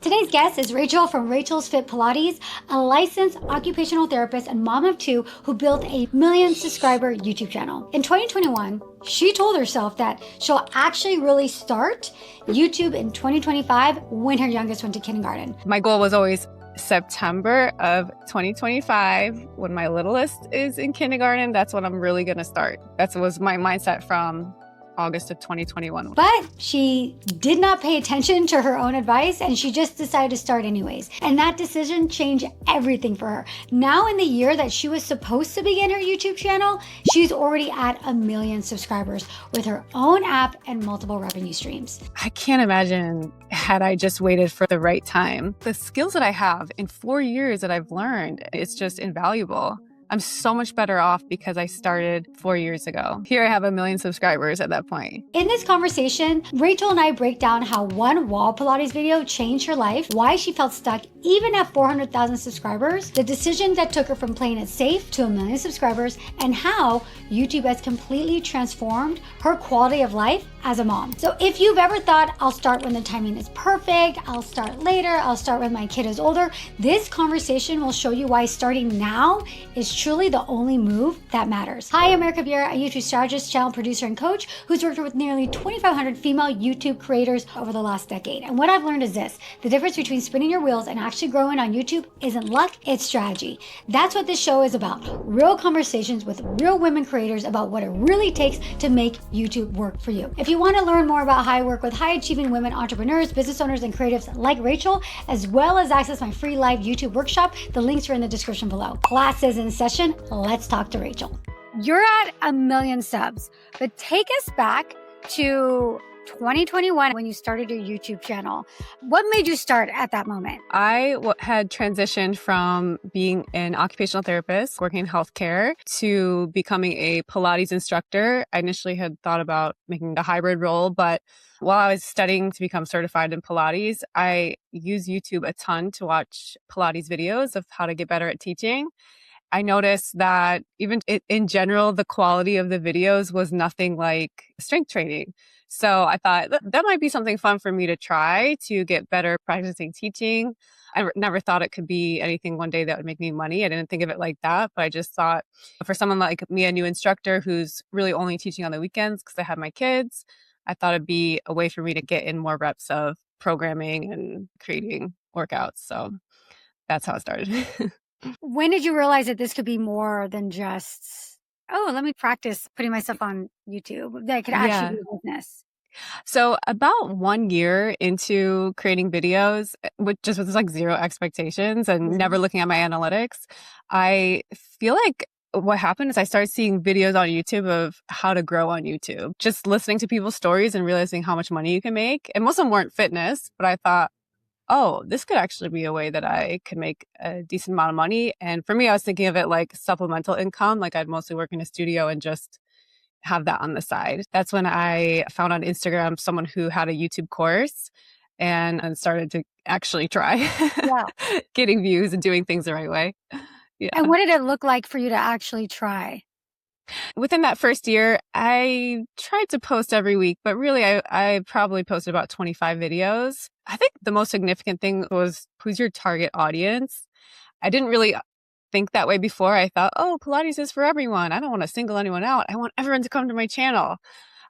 Today's guest is Rachel from Rachel's Fit Pilates, a licensed occupational therapist and mom of two who built a 1 million subscriber YouTube channel. In 2021, she told herself that she'll actually really start YouTube in 2025 when her youngest went to kindergarten. My goal was always September of 2025 when my littlest is in kindergarten. That's when I'm really going to start. That was my mindset from August of 2021. But she did not pay attention to her own advice and she just decided to start anyways. And that decision changed everything for her. Now in the year that she was supposed to begin her YouTube channel, she's already at 1 million subscribers with her own app and multiple revenue streams. I can't imagine had I just waited for the right time. The skills that I have in 4 years that I've learned, it's just invaluable. I'm so much better off because I started 4 years ago. Here I have 1 million subscribers at that point. In this conversation, Rachel and I break down how one wall Pilates video changed her life, why she felt stuck even at 400,000 subscribers, the decision that took her from playing it safe to 1 million subscribers, and how YouTube has completely transformed her quality of life as a mom. So if you've ever thought, I'll start when the timing is perfect, I'll start later, I'll start when my kid is older, this conversation will show you why starting now is truly the only move that matters. Hi, I'm Erika Vieira, a YouTube strategist, channel producer, and coach who's worked with nearly 2,500 female YouTube creators over the last decade. And what I've learned is this: the difference between spinning your wheels and actually growing on YouTube isn't luck, it's strategy. That's what this show is about. Real conversations with real women creators about what it really takes to make YouTube work for you. If you want to learn more about how I work with high achieving women entrepreneurs, business owners, and creatives like Rachel, as well as access my free live YouTube workshop, the links are in the description below. Class is in session. Let's talk to Rachel. You're at 1 million subs, but take us back to 2021 when you started your YouTube channel. What made you start at that moment? I had transitioned from being an occupational therapist, working in healthcare, to becoming a Pilates instructor. I initially had thought about making a hybrid role, but while I was studying to become certified in Pilates, I use YouTube a ton to watch Pilates videos of how to get better at teaching. I noticed that even in general, the quality of the videos was nothing like strength training. So I thought that might be something fun for me to try to get better practicing teaching. I never thought it could be anything one day that would make me money. I didn't think of it like that, but I just thought for someone like me, a new instructor who's really only teaching on the weekends because I have my kids, I thought it'd be a way for me to get in more reps of programming and creating workouts. So that's how it started. When did you realize that this could be more than just, oh, let me practice putting myself on YouTube, that it could actually be a business? So about 1 year into creating videos, which just was like zero expectations and never looking at my analytics, I feel like what happened is I started seeing videos on YouTube of how to grow on YouTube, just listening to people's stories and realizing how much money you can make. And most of them weren't fitness, but I thought, oh, this could actually be a way that I could make a decent amount of money. And for me, I was thinking of it like supplemental income. Like I'd mostly work in a studio and just have that on the side. That's when I found on Instagram someone who had a YouTube course and started to actually try getting views and doing things the right way. Yeah. And what did it look like for you to actually try? Within that first year, I tried to post every week, but really I probably posted about 25 videos. I think the most significant thing was, who's your target audience? I didn't really think that way before. I thought, oh, Pilates is for everyone. I don't want to single anyone out. I want everyone to come to my channel.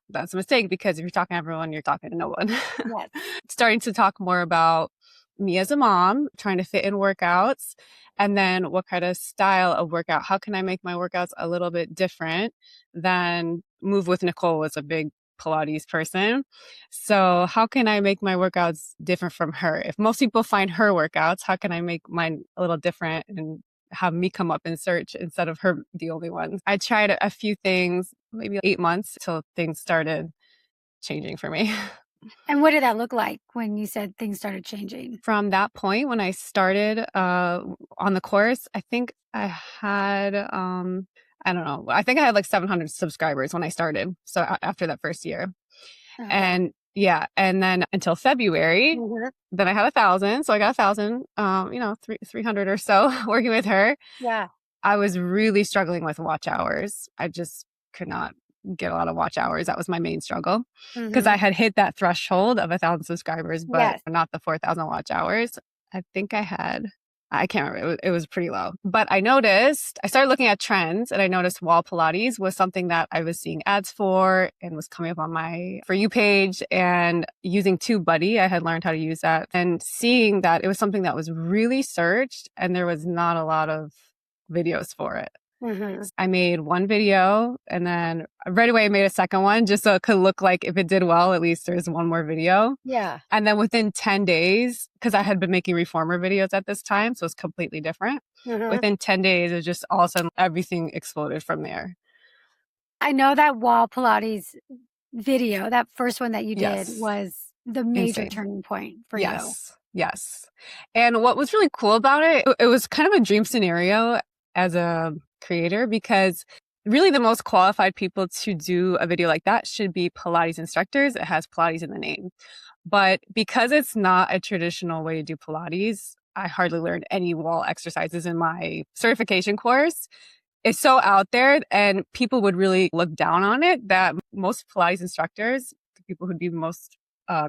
That's a mistake because if you're talking to everyone, you're talking to no one. Yes. Starting to talk more about me as a mom, trying to fit in workouts, and then what kind of style of workout. How can I make my workouts a little bit different than Move with Nicole was a big Pilates person. So how can I make my workouts different from her? If most people find her workouts, how can I make mine a little different and have me come up in search instead of her the only one? I tried a few things, maybe 8 months till things started changing for me. And what did that look like when you said things started changing? From that point, when I started on the course, I think I had, I don't know, I think I had like 700 subscribers when I started. So after that first year. And yeah, and then until February, then I had 1,000. So I got 1,000, 300 or so working with her. Yeah. I was really struggling with watch hours. I just could not get a lot of watch hours. That was my main struggle because I Mm-hmm. had hit that threshold of 1,000 subscribers, but Yes. not the 4,000 watch hours. I think I can't remember. It was pretty low. But I started looking at trends and I noticed wall Pilates was something that I was seeing ads for and was coming up on my For You page. And using TubeBuddy, I had learned how to use that and seeing that it was something that was really searched and there was not a lot of videos for it. Mm-hmm. I made one video and then right away I made a second one just so it could look like if it did well, at least there's one more video. Yeah. And then within 10 days, because I had been making reformer videos at this time, so it's completely different. Mm-hmm. Within 10 days, it just all of a sudden everything exploded from there. I know that wall Pilates video, that first one that you did, Yes. was the major Insane. turning point for you. Yes. Yes. And what was really cool about it was kind of a dream scenario as a creator because really the most qualified people to do a video like that should be Pilates instructors. It has Pilates in the name. But because it's not a traditional way to do Pilates, I hardly learned any wall exercises in my certification course. It's so out there and people would really look down on it that most Pilates instructors, the people who'd be most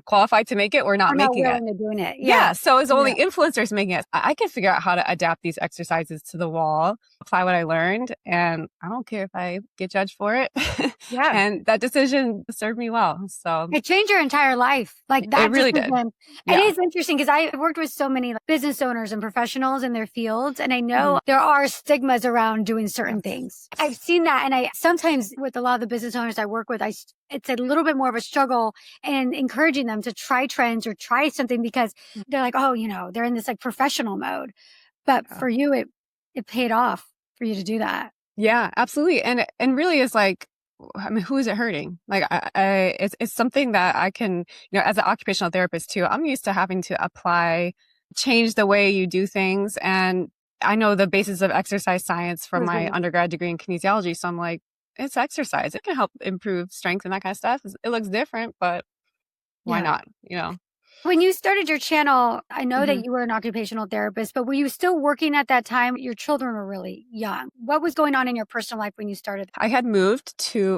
qualified to make it, were not I'm not making it. willing to doing it. Yeah. Yeah. So it's only Yeah. influencers making it. I can figure out how to adapt these exercises to the wall, apply what I learned, and I don't care if I get judged for it. Yeah. And that decision served me well. So It changed your entire life. Like it that really did. decision. It Yeah. is interesting because I worked with so many business owners and professionals in their fields. And I know there are stigmas around doing certain Yes. things. I've seen that. And I sometimes with a lot of the business owners I work with, it's a little bit more of a struggle and encouraging them to try trends or try something because they're like, oh, they're in this like professional mode. But Yeah. for you, it paid off for you to do that. Yeah, absolutely. And really is like, I mean, who is it hurting? Like, it's something that I can, as an occupational therapist too, I'm used to having to change the way you do things. And I know the basis of exercise science from my undergrad degree in kinesiology. So I'm like, it's exercise. It can help improve strength and that kind of stuff. It looks different, but why not? When you started your channel, I know that you were an occupational therapist, but were you still working at that time? Your children were really young. What was going on in your personal life when you started? I had moved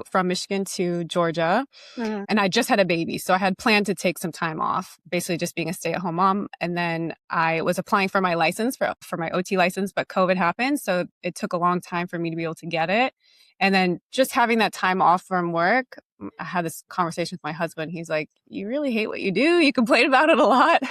from Michigan to Georgia and I just had a baby. So I had planned to take some time off, basically just being a stay-at-home mom. And then I was applying for my license, for my OT license, but COVID happened. So it took a long time for me to be able to get it. And then just having that time off from work, I had this conversation with my husband. He's like, you really hate what you do. You complain about it a lot.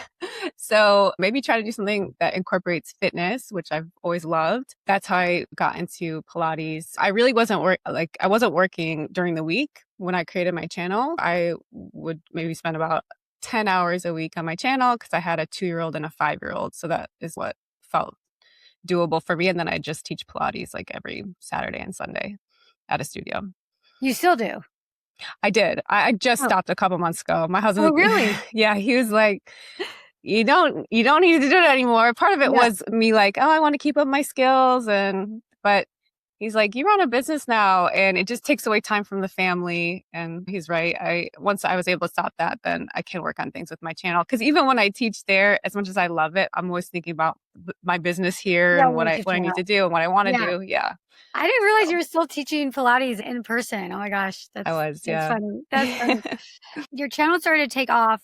So maybe try to do something that incorporates fitness, which I've always loved. That's how I got into Pilates. I really I wasn't working during the week when I created my channel. I would maybe spend about 10 hours a week on my channel because I had a 2-year-old and a 5-year-old. So that is what felt doable for me. And then I just teach Pilates like every Saturday and Sunday at a studio. You still do? I did. I just stopped a couple months ago. My husband. Oh, really? Yeah. He was like, you don't need to do it anymore. Part of it was me like, oh, I want to keep up my skills. But he's like, you run a business now and it just takes away time from the family. And he's right. Once I was able to stop that, then I can work on things with my channel. Cause even when I teach there, as much as I love it, I'm always thinking about my business here and what I need to do and what I want to do. Yeah. I didn't realize you were still teaching Pilates in person. Oh my gosh. That's funny. That's funny. Your channel started to take off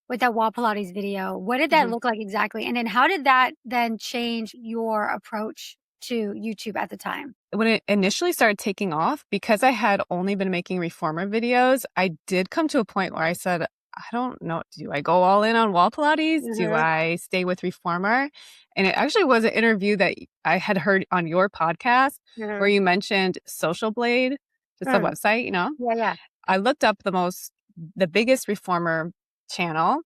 with that wall Pilates video. What did that look like exactly? And then how did that then change your approach to YouTube at the time? When it initially started taking off, because I had only been making reformer videos, I did come to a point where I said, I don't know, do I go all in on wall Pilates? Do I stay with reformer? And it actually was an interview that I had heard on your podcast where you mentioned Social Blade, just a website, Yeah. I looked up the biggest reformer channel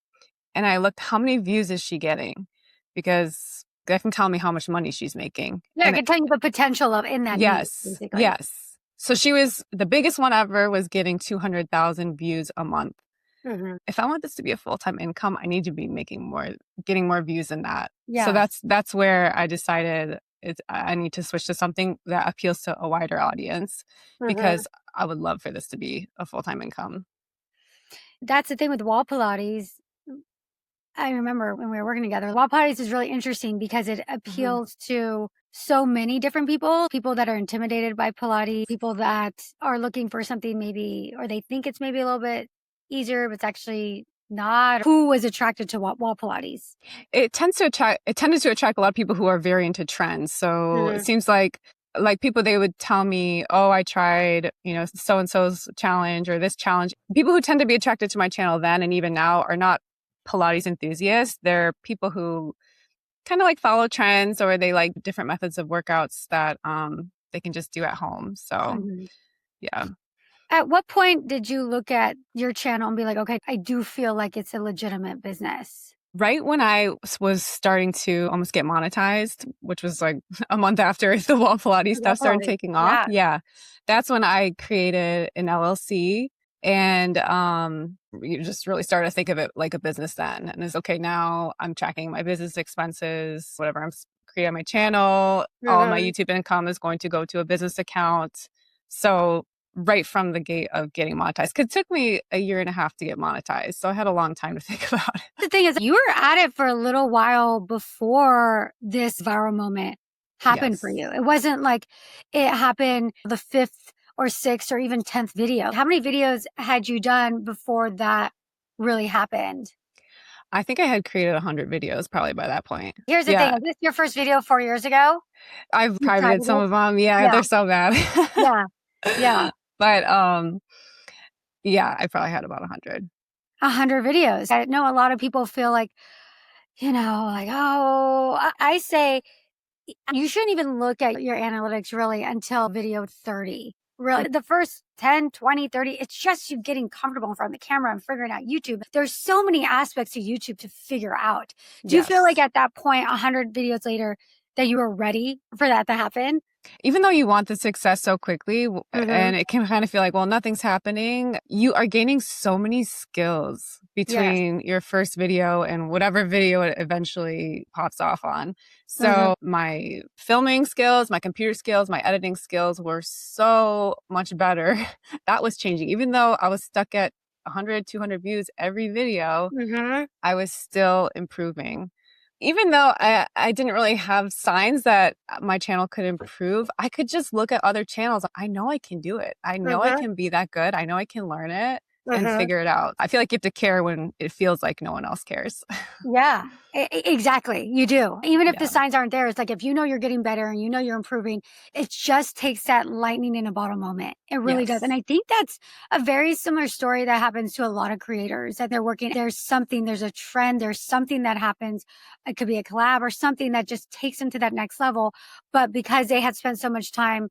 and I looked how many views is she getting because that can tell me how much money she's making. Yeah, and I can tell you the potential of in that niche, basically. Yes. So the biggest one ever was getting 200,000 views a month. If I want this to be a full-time income, I need to be getting more views than that. Yeah. So that's where I decided I need to switch to something that appeals to a wider audience because I would love for this to be a full-time income. That's the thing with wall Pilates. I remember when we were working together, wall Pilates is really interesting because it appeals to so many different people that are intimidated by Pilates, people that are looking for something maybe, or they think it's maybe a little bit easier, but it's actually not. Who was attracted to wall Pilates? It tended to attract a lot of people who are very into trends. So it Mhm. seems like people, they would tell me, oh, I tried, so and so's challenge or this challenge. People who tend to be attracted to my channel then and even now are not Pilates enthusiasts. They're people who kind of like follow trends, or they like different methods of workouts that they can just do at home. So Mhm. yeah. At what point did you look at your channel and be like, okay, I do feel like it's a legitimate business? Right when I was starting to almost get monetized, which was like a month after the wall Pilates Wall stuff started Pilates. taking off. Yeah. Yeah. That's when I created an LLC, and you just really started to think of it like a business then. And it's okay, now I'm tracking my business expenses, whatever creating my channel, all my Mhm. YouTube income is going to go to a business account. So right from the gate of getting monetized, 'cause it took me a year and a half to get monetized. So I had a long time to think about it. The thing is, you were at it for a little while before this viral moment happened for Yes. you. It wasn't like it happened the fifth or sixth or even 10th video. How many videos had you done before that really happened? I think I had created 100 videos probably by that point. Here's the thing. Yeah, Is this your first video 4 years ago? I've You private privated some it? of them. Yeah, Yeah. they're so bad. Yeah. Yeah. But, yeah, I probably had about 100. 100 videos. I know a lot of people feel like, like, oh, I say you shouldn't even look at your analytics really until video 30. Really, the first 10, 20, 30, it's just you getting comfortable in front of the camera and figuring out YouTube. There's so many aspects to YouTube to figure out. Do you feel like Yes. at that point, 100 videos later, that you were ready for that to happen? Even though you want the success so quickly, Mm-hmm. and it can kind of feel like, well, nothing's happening, you are gaining so many skills Yes. between your first video and whatever video it eventually pops off on. Mm-hmm. So my filming skills, my computer skills, my editing skills were so much better. That was changing. Even though I was stuck at 100, 200 views every video, Mm-hmm. I was still improving. Even though I didn't really have signs that my channel could improve, I could just look at other channels. I know I can do it. I know I Mm-hmm. can be that good. I know I can learn it and Mm-hmm. figure it out. I feel like you have to care when it feels like no one else cares. Yeah, exactly. You do. Even if the Yeah. signs aren't there, it's like if you know you're getting better and you know you're improving, it just takes that lightning in a bottle moment. It really does. And Yes. I think that's a very similar story that happens to a lot of creators that they're working. There's something, there's a trend, there's something that happens. It could be a collab or something that just takes them to that next level. But because they had spent so much time,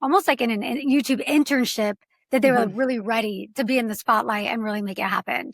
almost like in an YouTube internship, that they were like Hmm. really ready to be in the spotlight and really make it happen.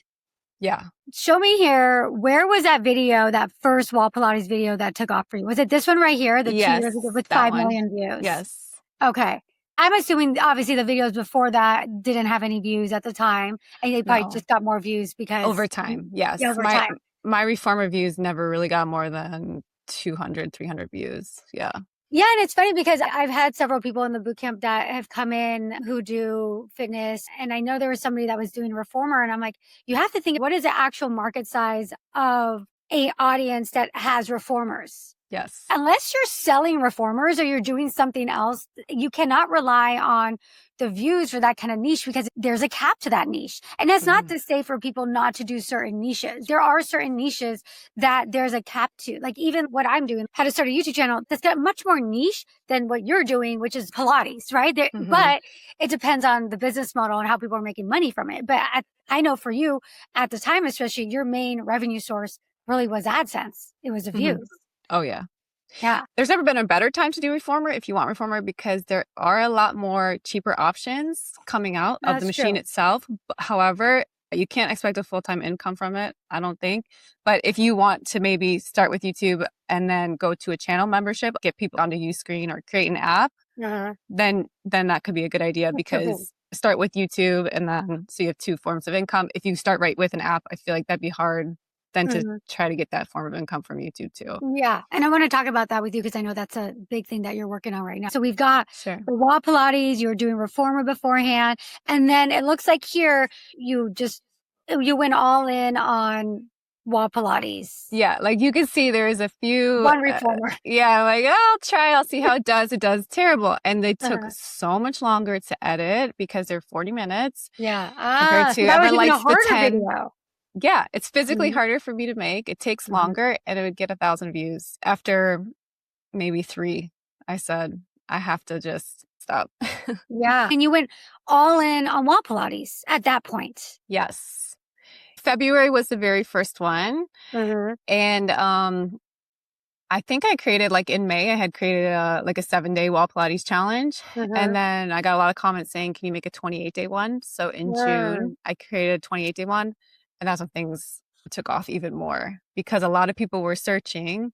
Yeah. Show me here. Where was that video, that first wall Pilates video that took off for you? Was it this one right here, the 2 years ago Yes. with That 5 one. million views? Yes. Okay. I'm assuming obviously the videos before that didn't have any views at the time, and they probably No. just got more views because Over time. Yes. over time. My reformer views never really got more than 200, 300 views. Yeah. Yeah, and it's funny because I've had several people in the bootcamp that have come in who do fitness. And I know there was somebody that was doing reformer, and I'm like, you have to think, what is the actual market size of a audience that has reformers? Yes. Unless you're selling reformers or you're doing something else, you cannot rely on the views for that kind of niche because there's a cap to that niche. And that's not Hmm. to say for people not to do certain niches. There are certain niches that there's a cap to. Like even what I'm doing, how to start a YouTube channel, that's got much more niche than what you're doing, which is Pilates, right? Hmm. But it depends on the business model and how people are making money from it. But I know for you at the time, especially your main revenue source really was AdSense. It was the Hmm. views. Oh, yeah. Yeah. There's never been a better time to do reformer if you want reformer, because there are a lot more cheaper options coming out of the That's machine true. itself. However, you can't expect a full-time income from it, I don't think. But if you want to maybe start with YouTube and then go to a channel membership, get people onto Uscreen or create an app, Uh-huh. then that could be a good idea, That's so good. because start with YouTube and then so you have two forms of income. If you start right with an app, I feel like that'd be hard then to Mhm. try to get that form of income from YouTube too. Yeah. And I want to talk about that with you because I know that's a big thing that you're working on right now. So we've got Sure. the wall Pilates, you were doing reformer beforehand. And then it looks like here you went all in on wall Pilates. Yeah, like you can see there is a few. One reformer. Yeah, like, oh, I'll try. I'll see how it does. It does terrible. And they took Uh-huh. so much longer to edit because they're 40 minutes Yeah. compared Ah, to so that was even a Everlight's the harder 10. video. Yeah, it's physically Mhm. harder for me to make. It takes Mhm. longer and it would get 1,000 views. After maybe 3, I said, I have to just stop. Yeah. And you went all in on wall Pilates at that point. Yes. February was the very first one. Mhm. And I think I created, like in May, I had created a 7-day wall Pilates challenge. And Mhm. then I got a lot of comments saying, can you make a 28-day one? So in Mm. June, I created a 28-day one. And that's when things took off even more because a lot of people were searching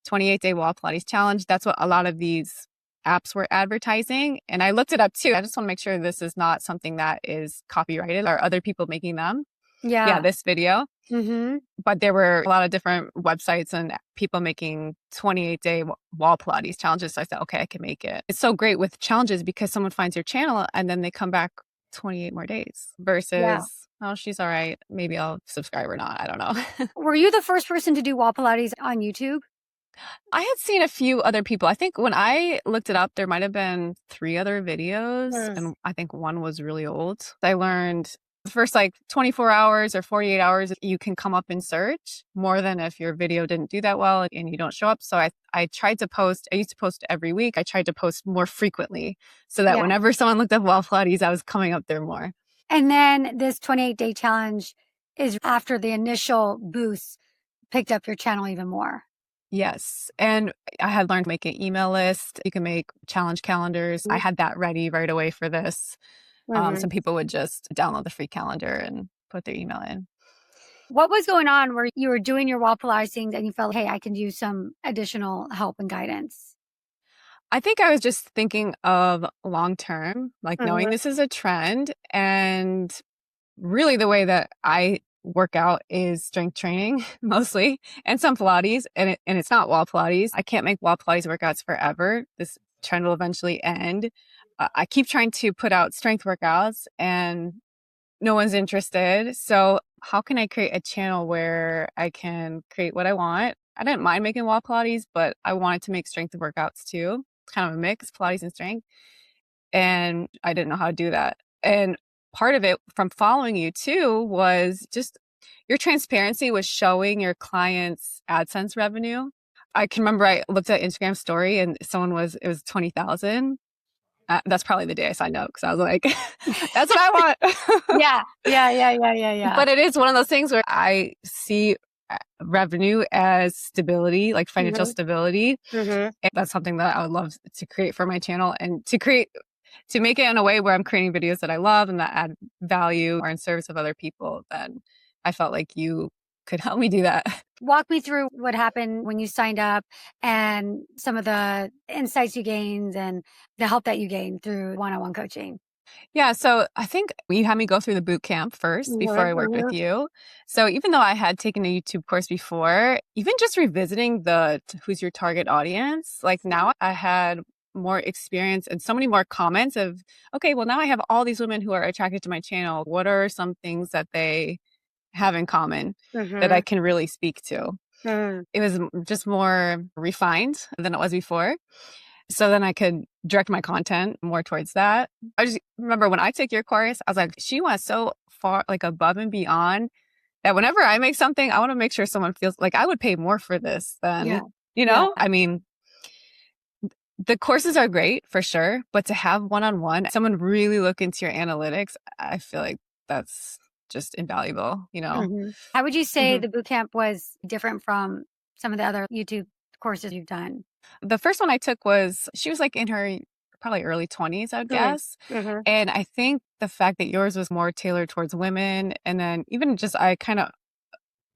28-day wall Pilates challenge. That's what a lot of these apps were advertising. And I looked it up too. I just want to make sure this is not something that is copyrighted or other people making them. Yeah, Yeah. this video. Mhm. But there were a lot of different websites and people making 28-day wall Pilates challenges. So I said, okay, I can make it. It's so great with challenges because someone finds your channel and then they come back 28 more days Yeah. versus, oh, she's all right. Maybe I'll subscribe or not. I don't know. Were you the first person to do wall Pilates on YouTube? I had seen a few other people. I think when I looked it up, there might have been 3 other videos, Mm. and I think one was really old. I learned the first 24 hours or 48 hours, you can come up in search more than if your video didn't do that well and you don't show up. So I tried to post, I used to post every week. I tried to post more frequently so that Yeah. whenever someone looked up wall Pilates, I was coming up there more. And then this 28-day challenge is after the initial boost picked up your channel even more. Yes. And I had learned to make an email list. You can make challenge calendars. I had that ready right away for this. Mhm. Some people would just download the free calendar and put their email in. What was going on where you were doing your wall Pilates things and you felt, hey, I can use some additional help and guidance? I think I was just thinking of long term, like knowing Mhm. this is a trend. And really, the way that I work out is strength training mostly and some Pilates. And it's not wall Pilates. I can't make wall Pilates workouts forever. This trend will eventually end. I keep trying to put out strength workouts and no one's interested. So how can I create a channel where I can create what I want? I didn't mind making wall Pilates, but I wanted to make strength workouts too. Kind of a mix, Pilates and strength. And I didn't know how to do that. And part of it from following you too was just your transparency was showing your clients AdSense revenue. I can remember I looked at Instagram story and it was 20,000. That's probably the day I signed up because I was like, that's what I want. Yeah. Yeah. Yeah. Yeah. Yeah. Yeah. But it is one of those things where I see revenue as stability, like financial Mhm. stability. Mhm. And that's something that I would love to create for my channel and to make it in a way where I'm creating videos that I love and that add value or in service of other people. Then I felt like you could help me do that. Walk me through what happened when you signed up and some of the insights you gained and the help that you gained through one-on-one coaching. Yeah, so I think you had me go through the boot camp first before Mhm. I worked with Mhm. you. So even though I had taken a YouTube course before, even just revisiting the who's your target audience, like now I had more experience and so many more comments of, okay, well now I have all these women who are attracted to my channel. What are some things that they have in common that I Mhm. can really speak to? Mhm. It was just more refined than it was before. So then I could direct my content more towards that. I just remember when I took your course, I was like, she went so far, like above and beyond that whenever I make something, I want to make sure someone feels like I would pay more for this Yeah. than, Yeah. I mean, the courses are great for sure, but to have one-on-one, someone really look into your analytics, I feel like that's just invaluable. Mhm. How would you say Mhm. the boot camp was different from some of the other YouTube courses you've done? The first one I took she was like in her probably early 20s, I would Mm. guess. Mhm. And I think the fact that yours was more tailored towards women, and then even just I kind of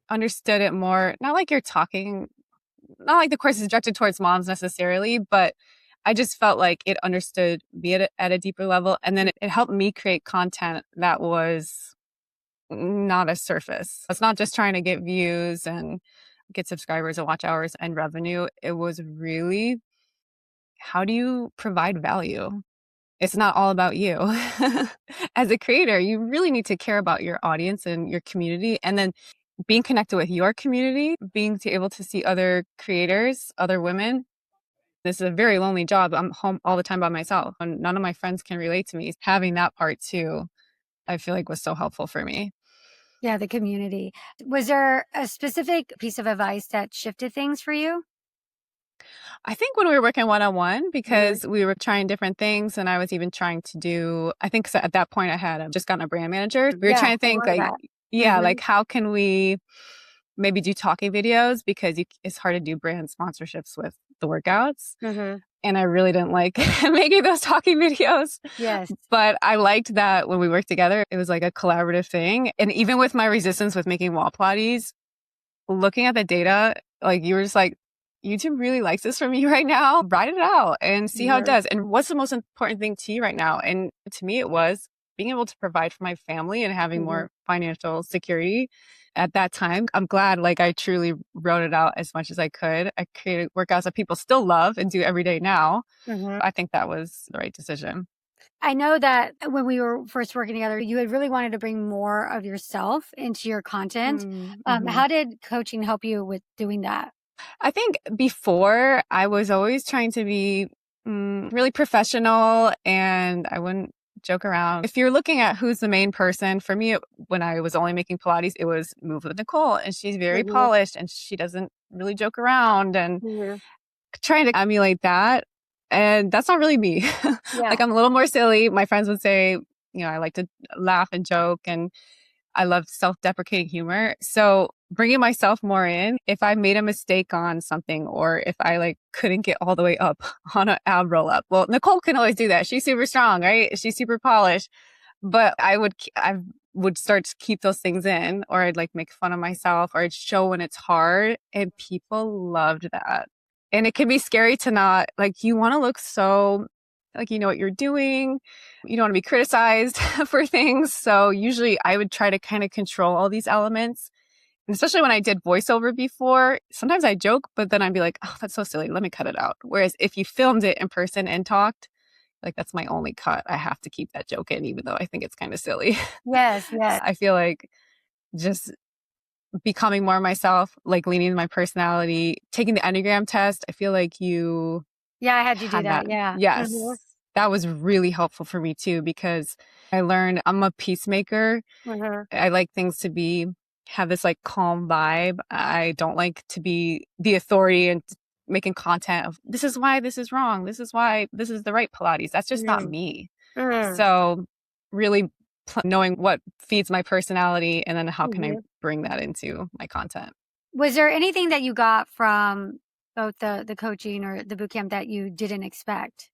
understood it more, not like not like the course is directed towards moms necessarily, but I just felt like it understood me at a deeper level. And then it helped me create content that was not a surface. It's not just trying to get views and get subscribers and watch hours and revenue. It was really, how do you provide value? It's not all about you. As a creator, you really need to care about your audience and your community. And then being connected with your community, being able to see other creators, other women. This is a very lonely job. I'm home all the time by myself and none of my friends can relate to me. Having that part too, I feel like was so helpful for me. Yeah, the community. Was there a specific piece of advice that shifted things for you? I think when we were working one-on-one, Mhm. because we were trying different things and I was even trying to do, I think at that point I had just gotten a brand manager. We were Yeah, trying to I think remember like, that. yeah, Mhm, like how can we maybe do talking videos because it's hard to do brand sponsorships with the workouts. mhm. And I really didn't like making those talking videos. Yes. But I liked that when we worked together, it was like a collaborative thing. And even with my resistance with making wall Pilates, looking at the data, like you were just like, YouTube really likes this from you right now. Write it out and see how it Mhm, does. And what's the most important thing to you right now? And to me, it was being able to provide for my family and having mhm, more financial security at that time. I'm glad like I truly wrote it out as much as I could. I created workouts that people still love and do every day now. mhm. I think that was the right decision. I know that when we were first working together, you had really wanted to bring more of yourself into your content. Mm-hmm. How did coaching help you with doing that? I think before I was always trying to be really professional and I wouldn't joke around. If you're looking at who's the main person, for me, when I was only making Pilates, it was Move with Nicole. And she's very Mhm, polished and she doesn't really joke around and mhm. trying to emulate that. And that's not really me. Yeah. Like I'm a little more silly. My friends would say, I like to laugh and joke and I love self-deprecating humor. So bringing myself more in, if I made a mistake on something or if I like couldn't get all the way up on an ab roll up. Well, Nicole can always do that. She's super strong, right? She's super polished. But I would start to keep those things in or I'd like make fun of myself or I'd show when it's hard and people loved that. And it can be scary to not like you want to look so like you know what you're doing. You don't want to be criticized for things. So usually I would try to kind of control all these elements. And especially when I did voiceover before, sometimes I joke, but then I'd be like, oh, that's so silly. Let me cut it out. Whereas if you filmed it in person and talked, like that's my only cut. I have to keep that joke in, even though I think it's kind of silly. Yes, yes. I feel like just becoming more myself, like leaning into my personality, taking the Enneagram test. I feel like you Yeah, I had you do had that. that. Yeah. Yes. Mhm, That was really helpful for me too, because I learned I'm a peacemaker. mhm. I like things to have this like calm vibe. I don't like to be the authority and making content of this is why this is wrong. This is why this is the right Pilates. That's just not Mhm, me. mhm, So really knowing what feeds my personality and then how can I mhm. bring that into my content. Was there anything that you got from both the coaching or the boot camp that you didn't expect?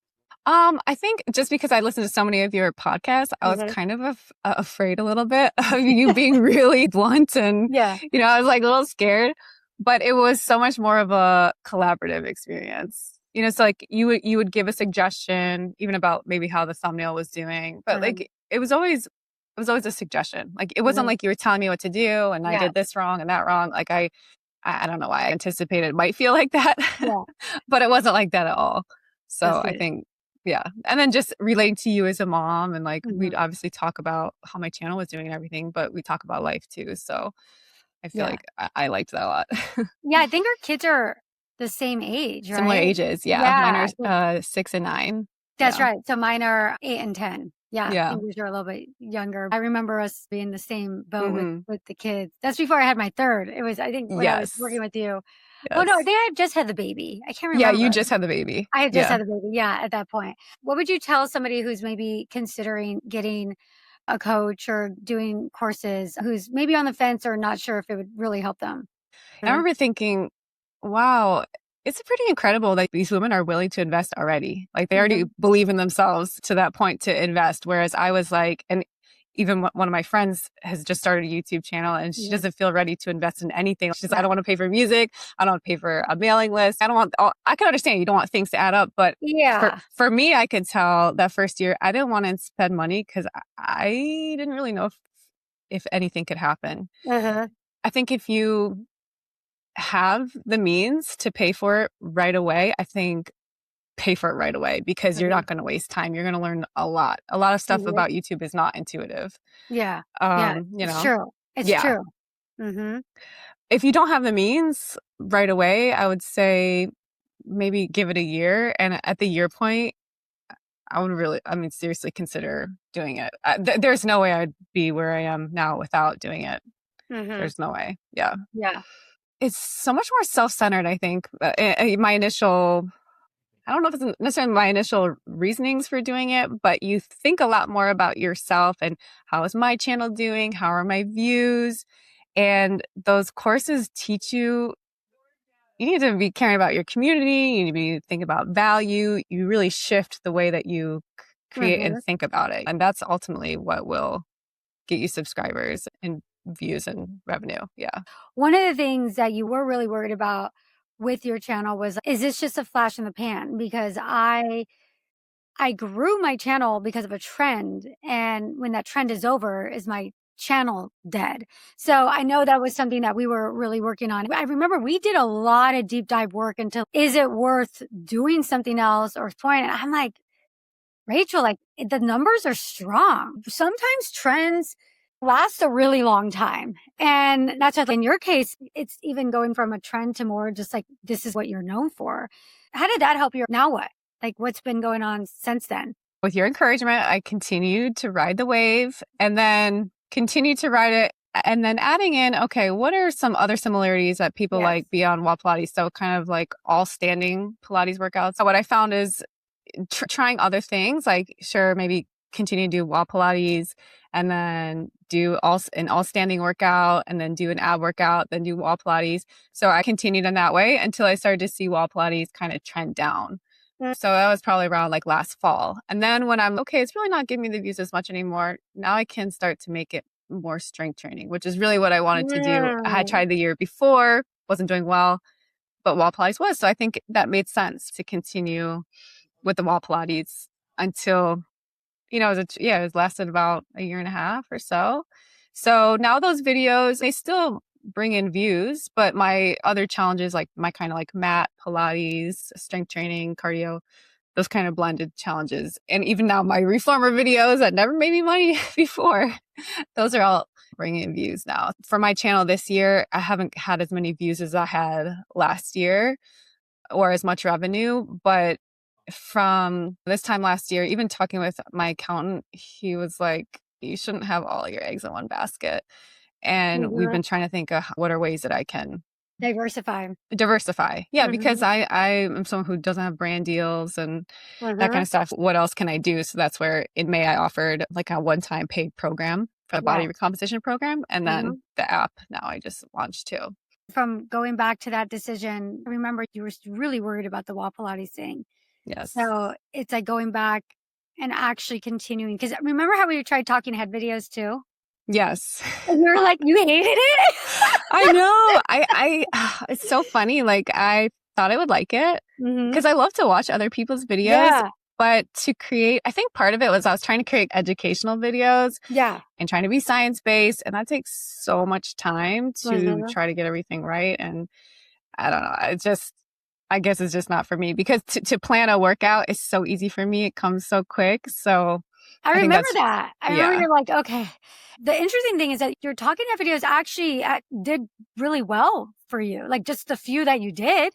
I think just because I listened to so many of your podcasts, I was Mhm. kind of afraid a little bit of you being really blunt and, Yeah. I was like a little scared, but it was so much more of a collaborative experience. So like you would give a suggestion even about maybe how the thumbnail was doing, but Mhm, like it was always a suggestion. Like it wasn't mhm. like you were telling me what to do and I Yeah, did this wrong and that wrong. Like I don't know why I anticipated it might feel like that, yeah. but it wasn't like that at all. That's So I good. think, yeah. And then just relating to you as a mom and like we'd Mhm. obviously talk about how my channel was doing and everything, but we talk about life too. So I feel Yeah. like I liked that a lot. Yeah, I think our kids are the same age, Similar right? ages. Yeah. Mine Yeah, are I think 6 and 9. that's Yeah. right. So mine are 8 and 10. Yeah, I Yeah. think yours are a little bit younger. I remember us being in the same boat with Hmm. with the kids. That's before I had my 3rd. It was, I think, when I was working Yes. with you. Oh, no, I Yes. think I had just had the baby. I can't Yeah. You remember. just had the baby. I had just Yeah. had the baby, yeah, at that point. What would you tell somebody who's maybe considering getting a coach or doing courses, who's maybe on the fence or not sure if it would really help them? I Mhm, remember thinking, wow, it's pretty incredible that these women are willing to invest already. Like they already mhm, believe in themselves to that point to invest. Whereas I was like, and even one of my friends has just started a YouTube channel and she mhm. doesn't feel ready to invest in anything. She's, I Yeah. don't want to pay for music. I don't want to pay for a mailing list. I don't want, I can understand you don't want things to add up. But for, Yeah. for me, I could tell that first year, I didn't want to spend money because I didn't really know if anything could happen. Uh-huh. I think if you have the means to pay for it right away, I think pay for it right away because you're Mhm, not going to waste time. You're going to learn a lot. A lot of stuff mhm. about YouTube is not intuitive. Yeah. Yeah. It's You know, true. It's yeah. true. Mm-hmm. If you don't have the means right away, I would say maybe give it a year. And at the year point, I would really, I mean, seriously consider doing it. There's no way I'd be where I am now without doing it. Mm-hmm. There's no way. Yeah. Yeah. It's so much more self-centered, I think. My initial, I don't know if it's necessarily my initial reasonings for doing it, but you think a lot more about yourself and how is my channel doing? How are my views? And those courses teach you, you need to be caring about your community. You need to be thinking about value. You really shift the way that you create Mm-hmm. and think about it. And that's ultimately what will get you subscribers and views and revenue. Yeah. One of the things that you were really worried about with your channel was, is this just a flash in the pan? Because I grew my channel because of a trend, and when that trend is over, is my channel dead? So I know that was something that we were really working on. I remember we did a lot of deep dive work into, is it worth doing something else or throwing it? I'm like, Rachel, like the numbers are strong. Sometimes trends last a really long time. And that's what, in your case, it's even going from a trend to more just like, this is what you're known for. How did that help you? Now what? Like, what's been going on since then? With your encouragement, I continued to ride the wave and then continue to ride it. And then adding in, okay, what are some other similarities that people Yes. like beyond wall Pilates? So kind of like all standing Pilates workouts. So what I found is trying other things, like sure, maybe continue to do wall Pilates and then do an all standing workout and then do an ab workout, then do wall Pilates. So I continued in that way until I started to see wall Pilates kind of trend down. So that was probably around like last fall. And then when I'm okay, it's really not giving me the views as much anymore. Now I can start to make it more strength training, which is really what I wanted to do. I had Mm. tried the year before, wasn't doing well, but wall Pilates was. So I think that made sense to continue with the wall Pilates until, it was lasted about a year and a half or so. So now those videos, they still bring in views, but my other challenges, like my kind of like mat, Pilates, strength training, cardio, those kind of blended challenges. And even now my reformer videos that never made me money before, those are all bringing in views now. For my channel this year, I haven't had as many views as I had last year or as much revenue, but from this time last year, even talking with my accountant, he was like, you shouldn't have all your eggs in one basket. And we've Mhm. been trying to think of what are ways that I can Diversify. diversify. Yeah, because Mhm. I am someone who doesn't have brand deals and that kind Mhm. of stuff. What else can I do? So that's where in May I offered like a one-time paid program for the body Yeah. recomposition program. And then Mhm. the app now I just launched too. From going back to that decision, I remember you were really worried about the wall Pilates thing. Yes. So it's like going back and actually continuing. Because remember how we tried talking head videos too? Yes. And you were like, you hated it? I know. It's so funny. Like I thought I would like it Mhm. because I love to watch other people's videos, Yeah. but to create, I think part of it was I was trying to create educational videos Yeah. and trying to be science based. And that takes so much time to Mhm. try to get everything right. And I don't know. I guess it's just not for me because to plan a workout is so easy for me. It comes so quick. So I I think remember that's, that. I remember yeah. you're like, okay. The interesting thing is that your talking head videos actually did really well for you. Like just the few that you did.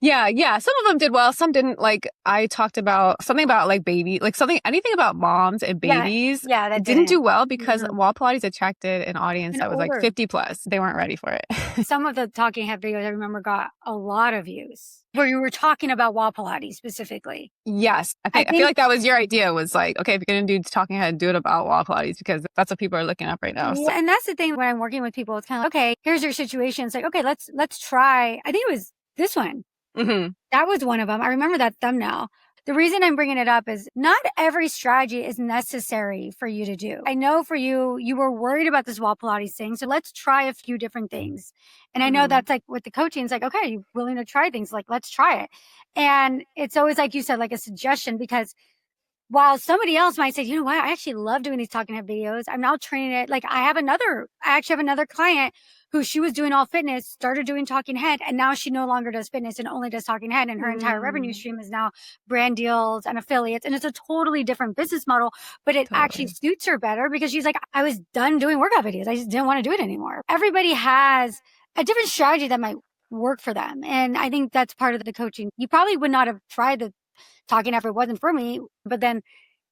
Yeah, yeah. Some of them did well, some didn't. Like I talked about something about like baby, like something, anything about moms and Yeah. babies Yeah, that didn't do didn't. well because Mhm. wall Pilates attracted an audience And that was like older. 50 plus. They weren't ready for it. Some of the talking head videos I remember got a lot of views where you were talking about wall Pilates specifically. Yes. I I feel think, like that was your idea was like, okay, if you're going to do talking head, do it about wall Pilates because that's what people are looking up right now. So yeah, and that's the thing when I'm working with people, it's kind of like, okay, here's your situation. It's like, okay, let's try. I think it was this one. mhm. That was one of them. I remember that thumbnail. The reason I'm bringing it up is not every strategy is necessary for you to do. I know for you, you were worried about this wall Pilates thing. So let's try a few different things. And I know Mhm. that's like with the coaching, it's like, okay, you're willing to try things, like let's try it. And it's always like you said, like a suggestion, because while somebody else might say, you know what, I actually love doing these talking head videos. I'm now training it. Like I actually have another client who she was doing all fitness, started doing talking head, and now she no longer does fitness and only does talking head. And her entire revenue stream is now brand deals and affiliates. And it's a totally different business model, but it actually Totally. suits her better because she's like, I was done doing workout videos. I just didn't want to do it anymore. Everybody has a different strategy that might work for them. And I think that's part of the coaching. You probably would not have tried the talking if it wasn't for me, but then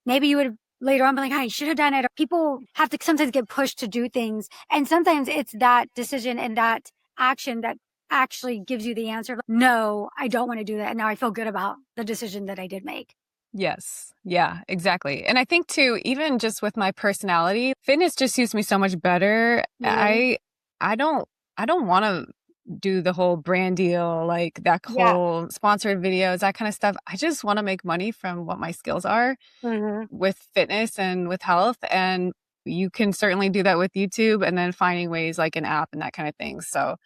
maybe you would have later on been like, I should have done it. People have to sometimes get pushed to do things. And sometimes it's that decision and that action that actually gives you the answer. No, I don't want to do that. And now I feel good about the decision that I did make. Yes. Yeah, exactly. And I think too, even just with my personality, fitness just suits me so much better. I don't want to do the whole brand deal, like that whole sponsored videos, that kind of stuff. I just want to make money from what my skills are with fitness and with health. And you can certainly do that with YouTube and then finding ways like an app and that kind of thing. So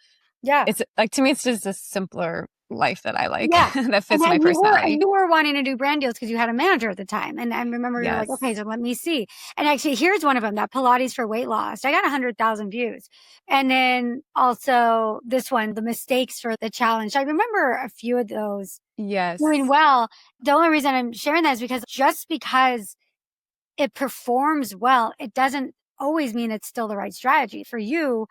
it's like, to me, it's just a simpler life that I like that fits my personality. You were wanting to do brand deals because you had a manager at the time. And I remember you're like, okay, so let me see. And actually, here's one of them, that Pilates for weight loss. I got 100,000 views. And then also this one, the mistakes for the challenge. I remember a few of those doing well. The only reason I'm sharing that is because just because it performs well, it doesn't always mean it's still the right strategy for you.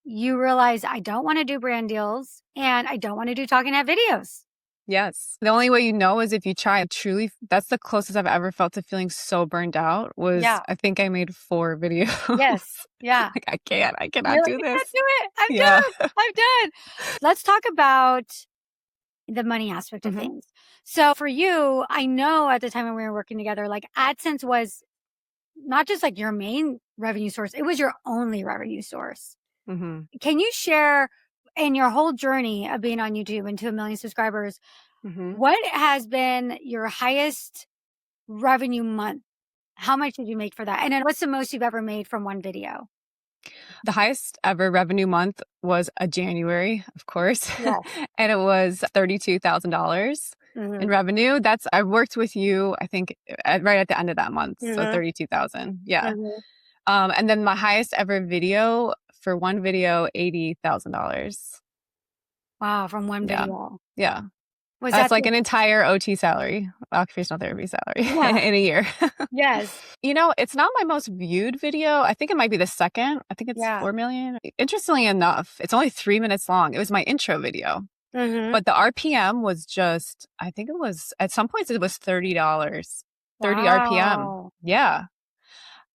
You realize I don't want to do brand deals and I don't want to do talking head videos. Yes. The only way you know is if you try. Truly, that's the closest I've ever felt to feeling so burned out was I think I made 4 videos. Yes. Yeah. Like, I cannot do this. I can't do it. I'm done. Let's talk about the money aspect of things. So for you, I know at the time when we were working together, like AdSense was not just like your main revenue source, it was your only revenue source. Can you share in your whole journey of being on YouTube and to 1 million subscribers, what has been your highest revenue month? How much did you make for that? And then what's the most you've ever made from one video? The highest ever revenue month was a January, of course. And it was $32,000 in revenue. I worked with you, I think, right at the end of that month. So 32,000. Yeah. And then my highest ever video for one video, $80,000. Wow. From one video. Yeah. That's like an entire OT salary, occupational therapy salary in a year. You know, it's not my most viewed video. I think it might be the second. I think it's 4 million. Interestingly enough, it's only 3 minutes long. It was my intro video. But the RPM was just, I think it was, at some points it was $30. 30 RPM. Yeah.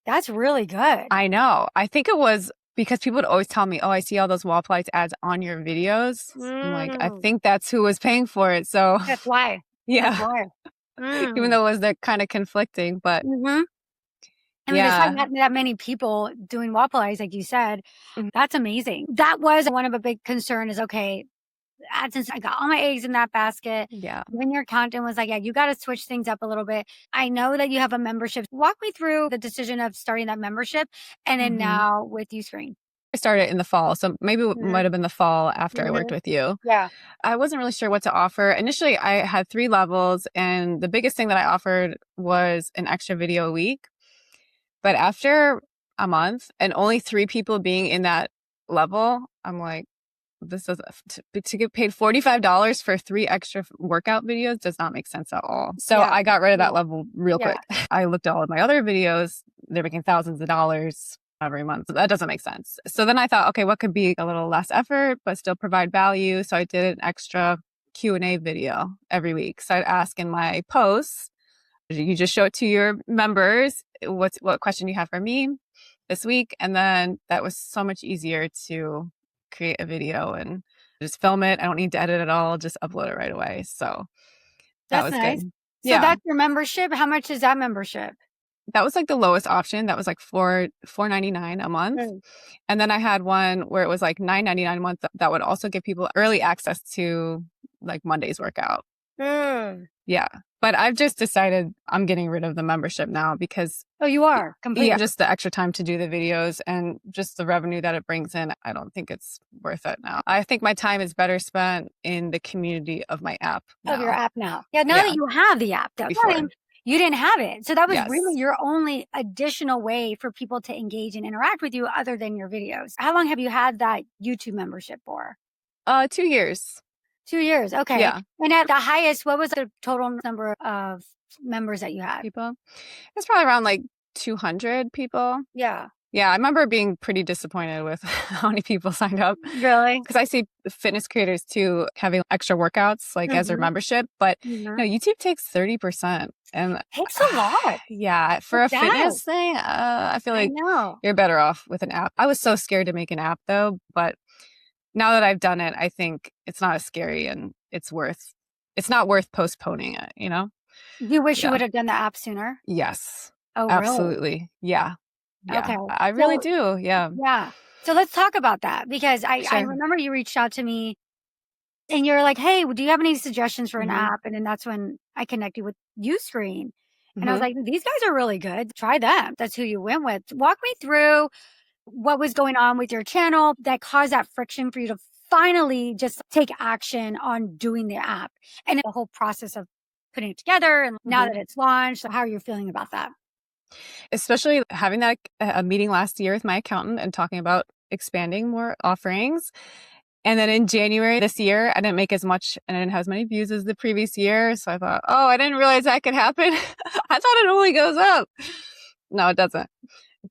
That's really good. I know. I think it was because people would always tell me, oh, I see all those wall Pilates ads on your videos. I'm like, I think that's who was paying for it. So that's why. Yeah. That's why. Even though it was that kind of conflicting, but I mean, there's not that many people doing wall Pilates, like you said. That's amazing. That was one of a big concern is, okay, AdSense, I got all my eggs in that basket. When your accountant was like, you got to switch things up a little bit. I know that you have a membership. Walk me through the decision of starting that membership and then now with Uscreen. I started in the fall. So maybe it might have been the fall after I worked with you. I wasn't really sure what to offer. Initially, I had 3 levels and the biggest thing that I offered was an extra video a week. But after a month and only 3 people being in that level, I'm like, this is to get paid $45 for 3 extra workout videos does not make sense at all. So I got rid of that level real quick. I looked at all of my other videos. They're making thousands of dollars every month. So that doesn't make sense. So then I thought, okay, what could be a little less effort, but still provide value? So I did an extra Q&A video every week. So I'd ask in my posts, you just show it to your members, what question you have for me this week. And then that was so much easier to create a video and just film it. I don't need to edit at all. Just upload it right away. So that was nice. good. So that's your membership. How much is that membership? That was like the lowest option. That was like $4.99 a month. And then I had one where it was like $9.99 a month that would also give people early access to like Monday's workout. Yeah. But I've just decided I'm getting rid of the membership now because you are completely just the extra time to do the videos and just the revenue that it brings in. I don't think it's worth it now. I think my time is better spent in the community of my app now. Of your app now. Now that you have the app though. you didn't have it. So that was Yes. really your only additional way for people to engage and interact with you other than your videos. How long have you had that YouTube membership for? 2 years. 2 years. Okay. Yeah. And at the highest, what was the total number of members that you had? People. It's probably around like 200 people. Yeah. Yeah, I remember being pretty disappointed with how many people signed up. Really? Because I see fitness creators too having extra workouts like as their membership, but YouTube takes 30%. And Takes a lot. Yeah, for a fitness thing, I feel like you're better off with an app. I was so scared to make an app though, but now that I've done it, I think it's not as scary and it's not worth postponing it, you know? You wish you would have done the app sooner? Yes. Oh, absolutely. Really? Yeah. Yeah. Okay. I really do. Yeah. Yeah. So let's talk about that because I remember you reached out to me and you're like, hey, do you have any suggestions for an app? And then that's when I connected with Uscreen. And I was like, these guys are really good. Try them. That's who you went with. Walk me through what was going on with your channel that caused that friction for you to finally just take action on doing the app and the whole process of putting it together. And now that it's launched, so how are you feeling about that? Especially having that a meeting last year with my accountant and talking about expanding more offerings. And then in January this year, I didn't make as much and I didn't have as many views as the previous year. So I thought, oh, I didn't realize that could happen. I thought it only goes up. No, it doesn't.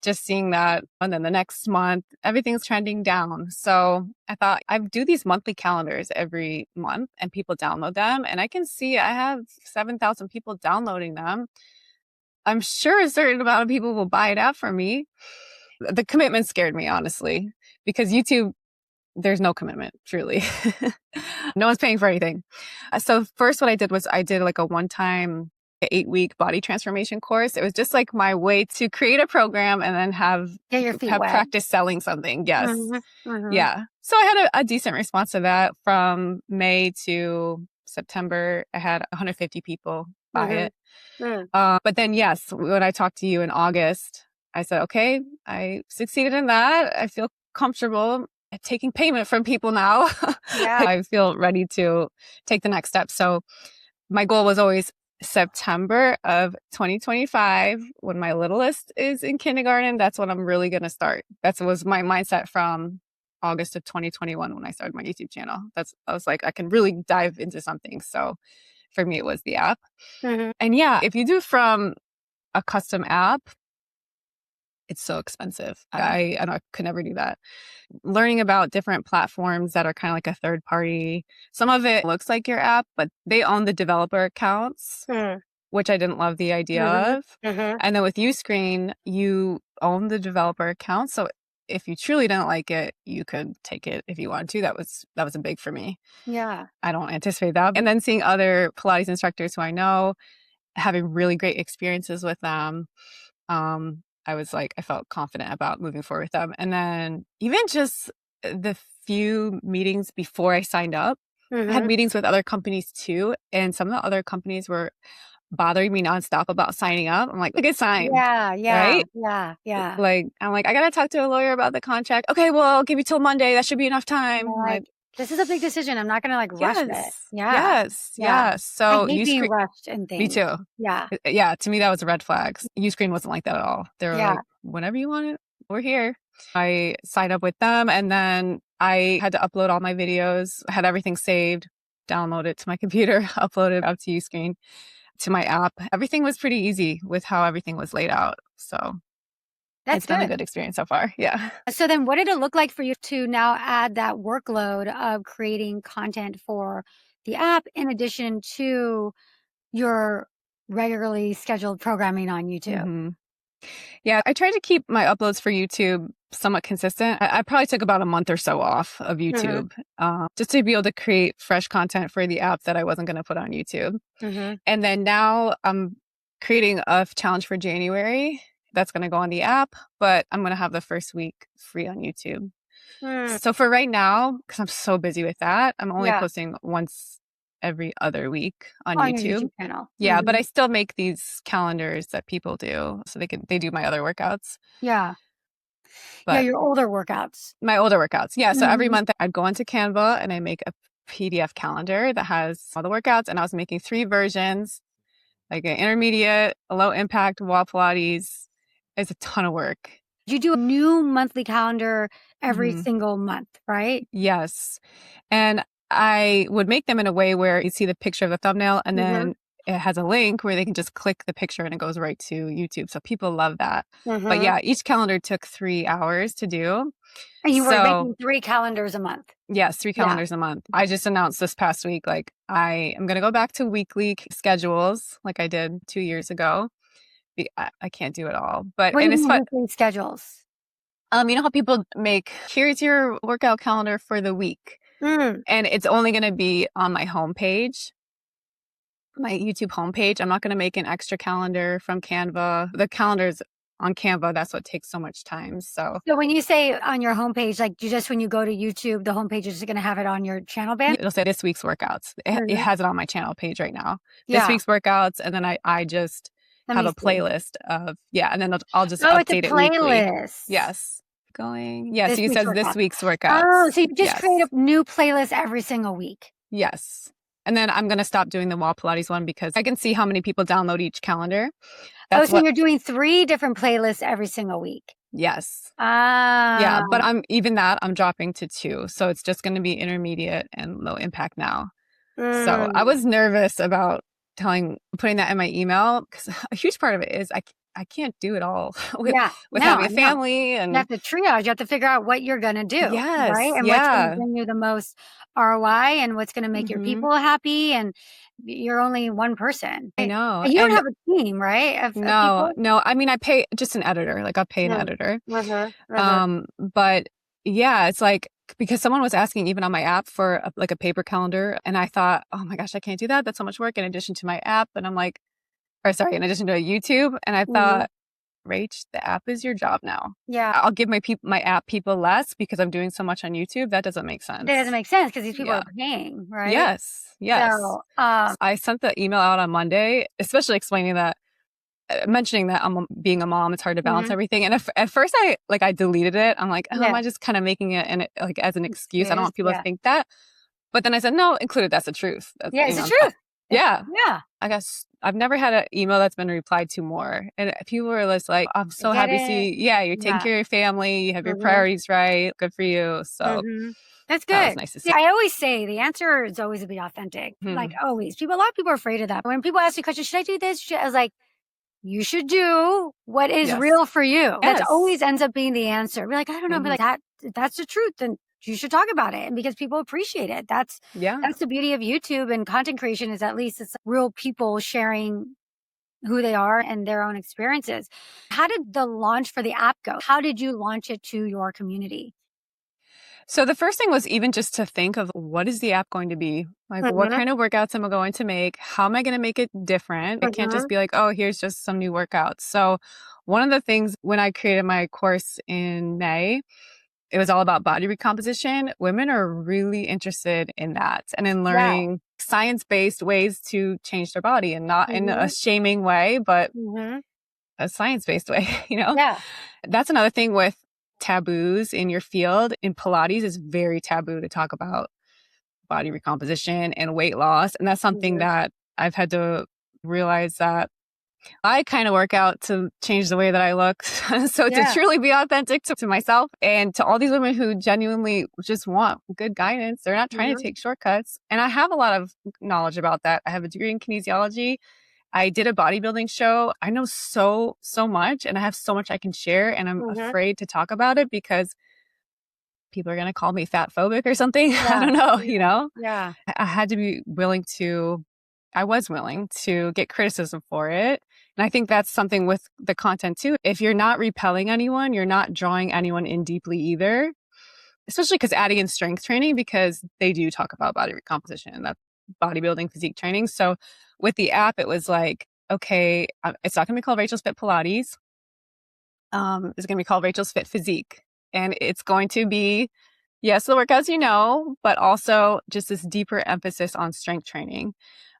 Just seeing that. And then the next month, everything's trending down. So I thought I do these monthly calendars every month and people download them. And I can see I have 7,000 people downloading them. I'm sure a certain amount of people will buy it out for me. The commitment scared me, honestly, because YouTube, there's no commitment, truly. No one's paying for anything. So first what I did was I did like a one-time 8-week body transformation course. It was just like my way to create a program and then have practice selling something. Yes. Yeah. So I had a decent response to that. From May to September, I had 150 people buy it. But then, yes, when I talked to you in August, I said, okay, I succeeded in that. I feel comfortable at taking payment from people now. Yeah. I feel ready to take the next step. So my goal was always September of 2025, when my littlest is in kindergarten. That's when I'm really going to start. That was my mindset from August of 2021 when I started my YouTube channel. I was like, I can really dive into something. So for me, it was the app. And yeah, if you do from a custom app, it's so expensive. I could never do that. Learning about different platforms that are kind of like a third party. Some of it looks like your app, but they own the developer accounts, which I didn't love the idea of. And then with Uscreen, you own the developer account. So if you truly didn't like it, you could take it if you wanted to. That was a big for me. Yeah. I don't anticipate that. And then seeing other Pilates instructors who I know, having really great experiences with them. I was like, I felt confident about moving forward with them. And then even just the few meetings before I signed up, I had meetings with other companies too. And some of the other companies were bothering me nonstop about signing up. I'm like, a good sign. Yeah. Right? Yeah. Like, I'm like, I got to talk to a lawyer about the contract. Okay, well, I'll give you till Monday. That should be enough time. Like, this is a big decision. I'm not going to like rush it. Yes. So I hate being rushed and things. Me too. Yeah. Yeah. To me, that was a red flag. Uscreen wasn't like that at all. They were like, whenever you want it, we're here. I signed up with them and then I had to upload all my videos. I had everything saved, download it to my computer, upload it up to Uscreen, to my app. Everything was pretty easy with how everything was laid out. So it's been a good experience so far. Yeah. So then what did it look like for you to now add that workload of creating content for the app in addition to your regularly scheduled programming on YouTube? Yeah, I tried to keep my uploads for YouTube somewhat consistent. I probably took about a month or so off of YouTube just to be able to create fresh content for the app that I wasn't going to put on YouTube. And then now I'm creating a challenge for January that's going to go on the app, but I'm going to have the first week free on YouTube. So for right now, because I'm so busy with that, I'm only posting once every other week on YouTube. Your YouTube channel. Yeah, but I still make these calendars that people do, so they do my other workouts. Yeah. But your older workouts. My older workouts. Yeah. So every month I'd go into Canva and I make a PDF calendar that has all the workouts, and I was making 3 versions. like an intermediate, a low impact wall Pilates is a ton of work. You do a new monthly calendar every Mhm. single month, right? Yes. And I would make them in a way where you see the picture of the thumbnail and then it has a link where they can just click the picture and it goes right to YouTube. So people love that. But yeah, each calendar took 3 hours to do. And you were So making 3 calendars a month. yes, 3 Yeah. calendars a month. I just announced this past week, like I am going to go back to weekly schedules like I did 2 years ago. I can't do it all, but, What do and you it's mean fun. weekly schedules? You know how people make, here's your workout calendar for the week. Mm. And it's only going to be on my homepage, my YouTube homepage. I'm not going to make an extra calendar from Canva. The calendar's on Canva. That's what takes so much time. So So when you say on your homepage, like you just when you go to YouTube, the homepage is going to have it on your channel band? it'll say this week's workouts. It has it on my channel page right now. This Yeah. week's workouts. And then I just Let have me a see. playlist of, and then I'll just Oh, it's a update it weekly. playlist. Yes. Going. Yeah. This So it week's says this workout. week's workouts. Oh, so you just create Yes. a new playlist every single week. Yes. And then I'm going to stop doing the wall Pilates one because I can see how many people download each calendar. That's so you're doing 3 different playlists every single week. Yes. Ah. Yeah, but I'm dropping to 2. So it's just going to be intermediate and low impact now. So I was nervous about putting that in my email because a huge part of it is I can't do it all with having a family and you have to triage. You have to figure out what you're going to do. Yes. Right. And what's going to bring you the most ROI and what's going to make your people happy. And you're only one person. I know. And you don't have a team, right? Of people? No. I mean, I pay just an editor. Like I'll pay an editor. But yeah, it's like, because someone was asking even on my app for a paper calendar. And I thought, oh my gosh, I can't do that. That's so much work in addition to my app. And I'm like, in addition to YouTube. And I thought, Rach, the app is your job now. Yeah. I'll give my app people less because I'm doing so much on YouTube. That doesn't make sense. That doesn't make sense because these people are paying, right? Yes. So, I sent the email out on Monday, especially explaining that, mentioning that being a mom, it's hard to balance everything. And at first I deleted it. I'm like, am I just kind of making it as an excuse? I don't want people to think that. But then I said, no, included. That's the truth. It's the truth. Yeah. I guess I've never had an email that's been replied to more. And people were just like, I'm so happy to see, you're taking care of your family. You have your priorities right. Good for you. So that's good. That was nice to see. I always say the answer is always to be authentic. Like always. A lot of people are afraid of that. When people ask me questions, should I do this? I was like, you should do what is real for you. That always ends up being the answer. Be like, I don't know. Be like, that's the truth. Then you should talk about it. And because people appreciate it. That's the beauty of YouTube and content creation, is at least it's real people sharing who they are and their own experiences. How did the launch for the app go? How did you launch it to your community? So the first thing was even just to think of, what is the app going to be? Like, what kind of workouts am I going to make? How am I going to make it different? It can't just be like, oh, here's just some new workouts. So one of the things when I created my course in May, it was all about body recomposition. Women are really interested in that and in learning science-based ways to change their body, and not in a shaming way, but a science-based way, Yeah. That's another thing with taboos in your field. In Pilates, it's very taboo to talk about body recomposition and weight loss. And that's something that I've had to realize that I kind of work out to change the way that I look. So to truly be authentic to myself and to all these women who genuinely just want good guidance, they're not trying to take shortcuts. And I have a lot of knowledge about that. I have a degree in kinesiology. I did a bodybuilding show. I know so much, and I have so much I can share, and I'm afraid to talk about it because people are going to call me fat phobic or something. I don't know, Yeah. I had to be willing to, I was willing to get criticism for it. And I think that's something with the content too. If you're not repelling anyone, you're not drawing anyone in deeply either, especially because adding in strength training, because they do talk about body recomposition, and that's bodybuilding physique training. So with the app, it was like, okay, it's not going to be called Rachel's Fit Pilates. It's going to be called Rachel's Fit Physique. And it's going to be, yes, the workouts, but also just this deeper emphasis on strength training.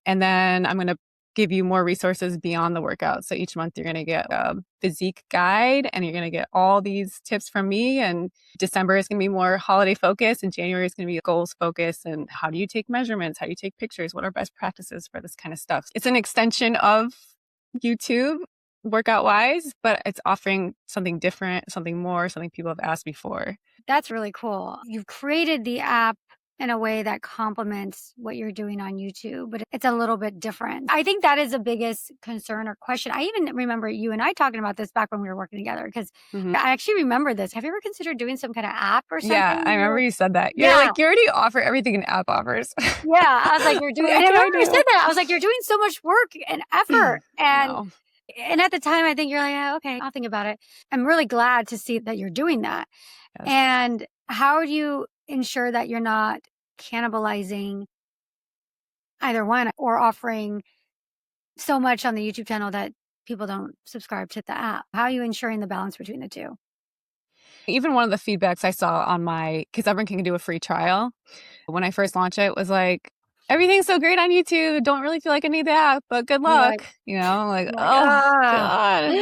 And then I'm going to give you more resources beyond the workout. So each month you're going to get a physique guide and you're going to get all these tips from me. And December is going to be more holiday focused and January is going to be goals focused. And how do you take measurements? How do you take pictures? What are best practices for this kind of stuff? It's an extension of YouTube workout wise, but it's offering something different, something more, something people have asked before. That's really cool. You've created the app in a way that complements what you're doing on YouTube, but it's a little bit different. I think that is the biggest concern or question. I even remember you and I talking about this back when we were working together, because I actually remember this. Have you ever considered doing some kind of app or something? Yeah, I remember you said that. You're like, you already offer everything an app offers. Yeah, I was like, you're doing, and I remember you said that. I was like, you're doing so much work and effort. And at the time, I think you're like, yeah, okay, I'll think about it. I'm really glad to see that you're doing that. Yes. And how do you ensure that you're not cannibalizing either one or offering so much on the YouTube channel that people don't subscribe to the app? How are you ensuring the balance between the two? Even one of the feedbacks I saw on because everyone can do a free trial. When I first launched it, was like, everything's so great on YouTube. Don't really feel like I need the app, but good luck. Oh God.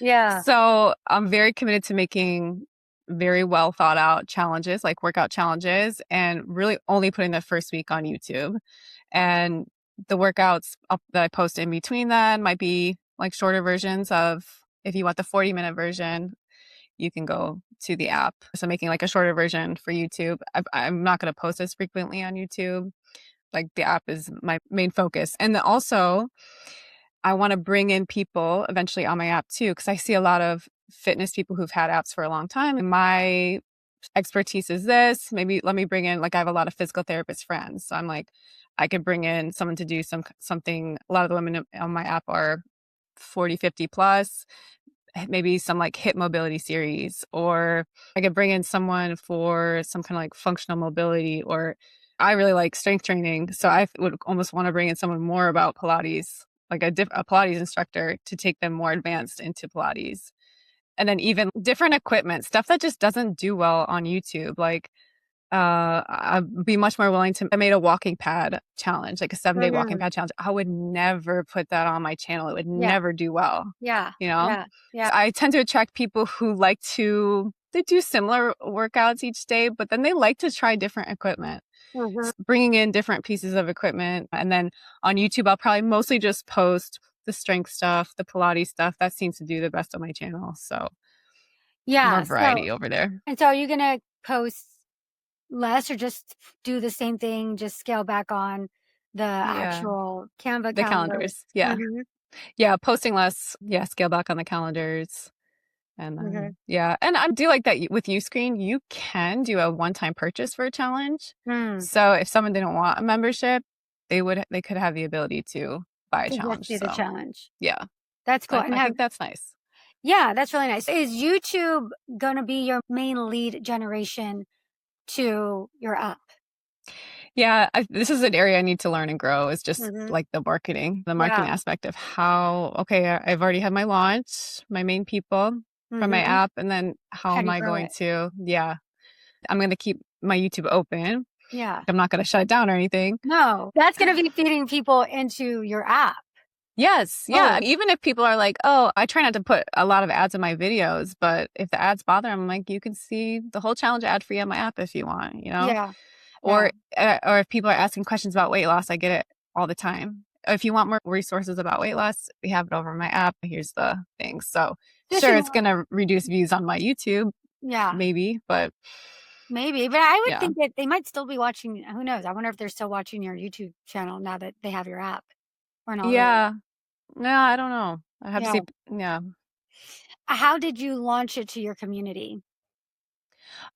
Yeah. So I'm very committed to making very well thought out challenges, like workout challenges, and really only putting the first week on YouTube. And the workouts that I post in between that might be like shorter versions of, if you want the 40-minute version, you can go to the app. So making like a shorter version for YouTube. I'm not going to post as frequently on YouTube. Like the app is my main focus. And then also I want to bring in people eventually on my app too, because I see a lot of fitness people who've had apps for a long time. And my expertise is this. Maybe let me bring in, like, I have a lot of physical therapist friends. So I'm like, I could bring in someone to do something. A lot of the women on my app are 40, 50 plus. Maybe some like hip mobility series, or I could bring in someone for some kind of like functional mobility, or I really like strength training. So I would almost want to bring in someone more about Pilates, like a Pilates instructor to take them more advanced into Pilates. And then even different equipment, stuff that just doesn't do well on YouTube. Like I'd be much more willing to. I made a walking pad challenge, like a 7-day walking pad challenge. I would never put that on my channel. It would never do well. Yeah. So I tend to attract people who like they do similar workouts each day, but then they like to try different equipment. Bringing in different pieces of equipment. And then on YouTube, I'll probably mostly just post the strength stuff, the Pilates stuff. That seems to do the best on my channel. So more variety over there. And so are you going to post less or just do the same thing, just scale back on the actual Canva calendars? Yeah. Yeah. Posting less. Yeah. Scale back on the calendars. And and I do like that with Uscreen, you can do a one-time purchase for a challenge. So if someone didn't want a membership, they could have the ability to buy a challenge. Do the challenge. Yeah. That's cool. And I think that's nice. Yeah, that's really nice. Is YouTube going to be your main lead generation to your app? Yeah, this is an area I need to learn and grow, is just like the marketing aspect of how, I've already had my launch, my main people from my app, and then how am I going to, I'm going to keep my YouTube open. Yeah. I'm not going to shut it down or anything. No, that's going to be feeding people into your app. Yes. Yeah. Even if people are like, I try not to put a lot of ads in my videos, but if the ads bother them, I'm like, you can see the whole challenge ad free on my app if you want, Yeah. Or if people are asking questions about weight loss, I get it all the time. If you want more resources about weight loss, we have it over my app. Here's the things. So it's going to reduce views on my YouTube. Yeah. Maybe. But I would think that they might still be watching. Who knows? I wonder if they're still watching your YouTube channel now that they have your app. Or not. Yeah. No, I don't know. I have to see. Yeah. How did you launch it to your community?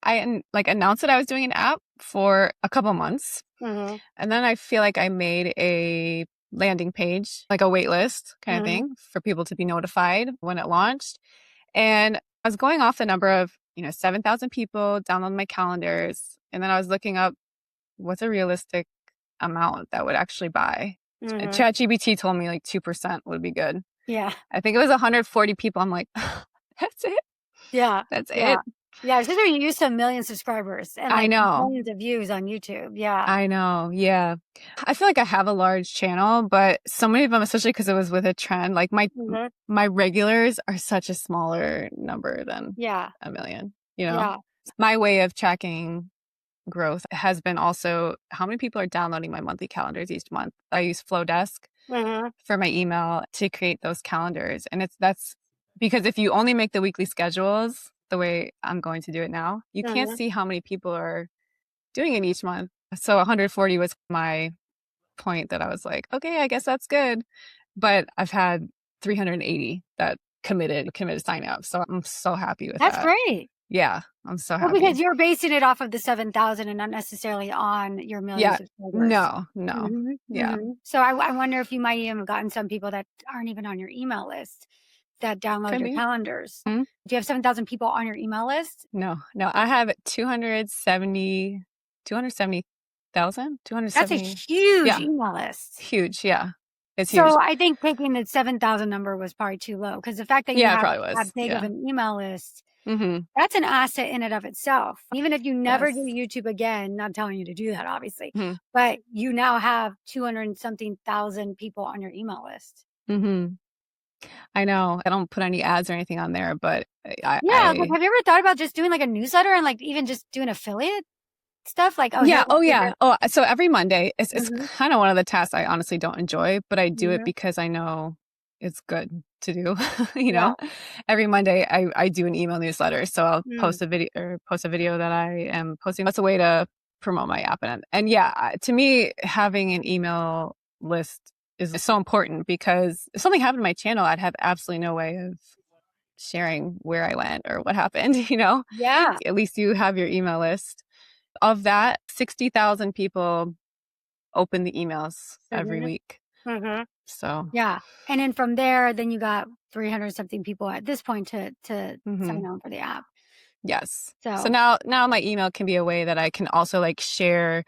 I announced that I was doing an app for a couple months. And then I feel like I made a landing page, like a waitlist kind of thing for people to be notified when it launched. And I was going off the number of, 7,000 people download my calendars. And then I was looking up what's a realistic amount that would actually buy. ChatGPT told me like 2% would be good. Yeah. I think it was 140 people. I'm like, that's it. Yeah. That's it. Yeah, because they're used to a million subscribers and I like know. millions of views on YouTube. Yeah. I know. Yeah. I feel like I have a large channel, but so many of them, especially because it was with a trend, like Mhm. my regulars are such a smaller number than Yeah. a million, you know? Yeah. My way of tracking growth has been also how many people are downloading my monthly calendars each month. I use Flowdesk Mhm. for my email to create those calendars. And that's because if you only make the weekly schedules the way I'm going to do it now, you can't Mhm. see how many people are doing it each month. So 140 was my point that I was like, okay, I guess that's good. But I've had 380 that committed sign up. So I'm so happy with That's that. great. Yeah, I'm so Well, because happy. you're basing it off of the 7,000 and not necessarily on your million Yeah. subscribers. No. Mhm, Yeah. mhm. So I wonder if you might even have gotten some people that aren't even on your email list that download Could your be. calendars. Mhm. Do you have 7,000 people on your email list? No. I have 270,000, That's a 270. huge Yeah. email list. Huge. Yeah. It's huge. So I think picking the 7,000 number was probably too low because the fact that you Yeah, it have probably that was. big of Yeah. an email list, Mhm. that's an asset in and of itself. Even if you never do Yes. YouTube again, not telling you to do that, obviously, Mhm. but you now have 200 and something thousand people on your email list. Mhm. I know. I don't put any ads or anything on there, but Yeah, like, have you ever thought about just doing like a newsletter and like even just doing affiliate stuff? Like, oh, here yeah. are my Oh, yeah. favorite. Oh, so every Monday, it's Mhm, kind of one of the tasks I honestly don't enjoy, but I do it mhm. because I know it's good to do. you Yeah. know, every Monday I do an email newsletter. So I'll Mm. post a video that I am posting. That's a way to promote my app. And yeah, to me, having an email list is so important because if something happened to my channel, I'd have absolutely no way of sharing where I went or what happened, you know? Yeah. At least you have your email list. Of that, 60,000 people open the emails every Mhm, week. mhm. So, Yeah. And then from there, then you got 300 something people at this point to sign mhm, on for the app. yes. So So, now my email can be a way that I can also like share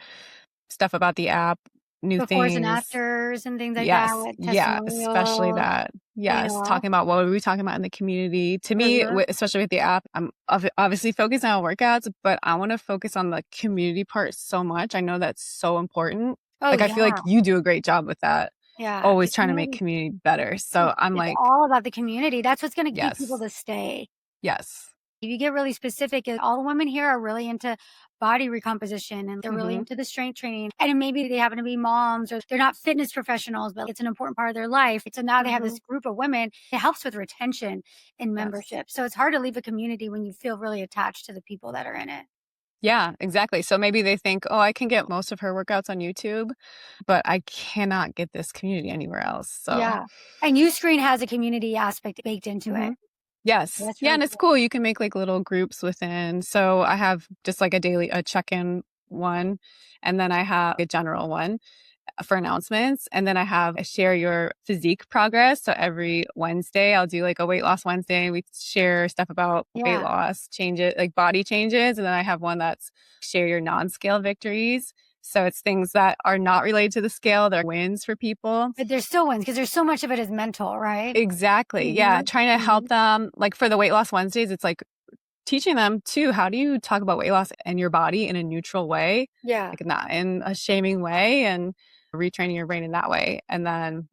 stuff about the app, new befores and things. afters and things like that, Yes. Yeah, especially testimonials, that. you Yes, know? talking about what were we talking about in the community. To me, Mhm. especially with the app, I'm obviously focused on workouts, but I want to focus on the community part so much. I know that's so important. Oh, Like I feel like yeah. you do a great job with that. Yeah. The Always trying to make community, community better. So I'm it's like, all about the community. That's what's gonna keep people yes. to stay. Yes. If you get really specific, all the women here are really into body recomposition and they're really Mhm. into the strength training. And then maybe they happen to be moms or they're not fitness professionals, but it's an important part of their life. So now they have Mhm. this group of women. It helps with retention and Yes. membership. So it's hard to leave a community when you feel really attached to the people that are in it. Yeah, exactly. So maybe they think, "Oh, I can get most of her workouts on YouTube, but I cannot get this community anywhere else." So, Yeah. And Uscreen has a community aspect baked into it. mhm. Yes. That's Yeah, really and it's cool. cool. You can make like little groups within. So I have just like a check-in one, and then I have a general one for announcements. And then I have a share your physique progress. So every Wednesday, I'll do like a weight loss Wednesday. We share stuff about weight Yeah. loss changes, like body changes. And then I have one that's share your non-scale victories. So it's things that are not related to the scale. They're wins for people. But there's still wins because there's so much of it is mental, right? Exactly. Yeah. Mhm. Trying to help Mhm. them. Like for the weight loss Wednesdays, it's like teaching them too, how do you talk about weight loss and your body in a neutral way, Yeah. like not in a shaming way, and retraining your brain in that way. And then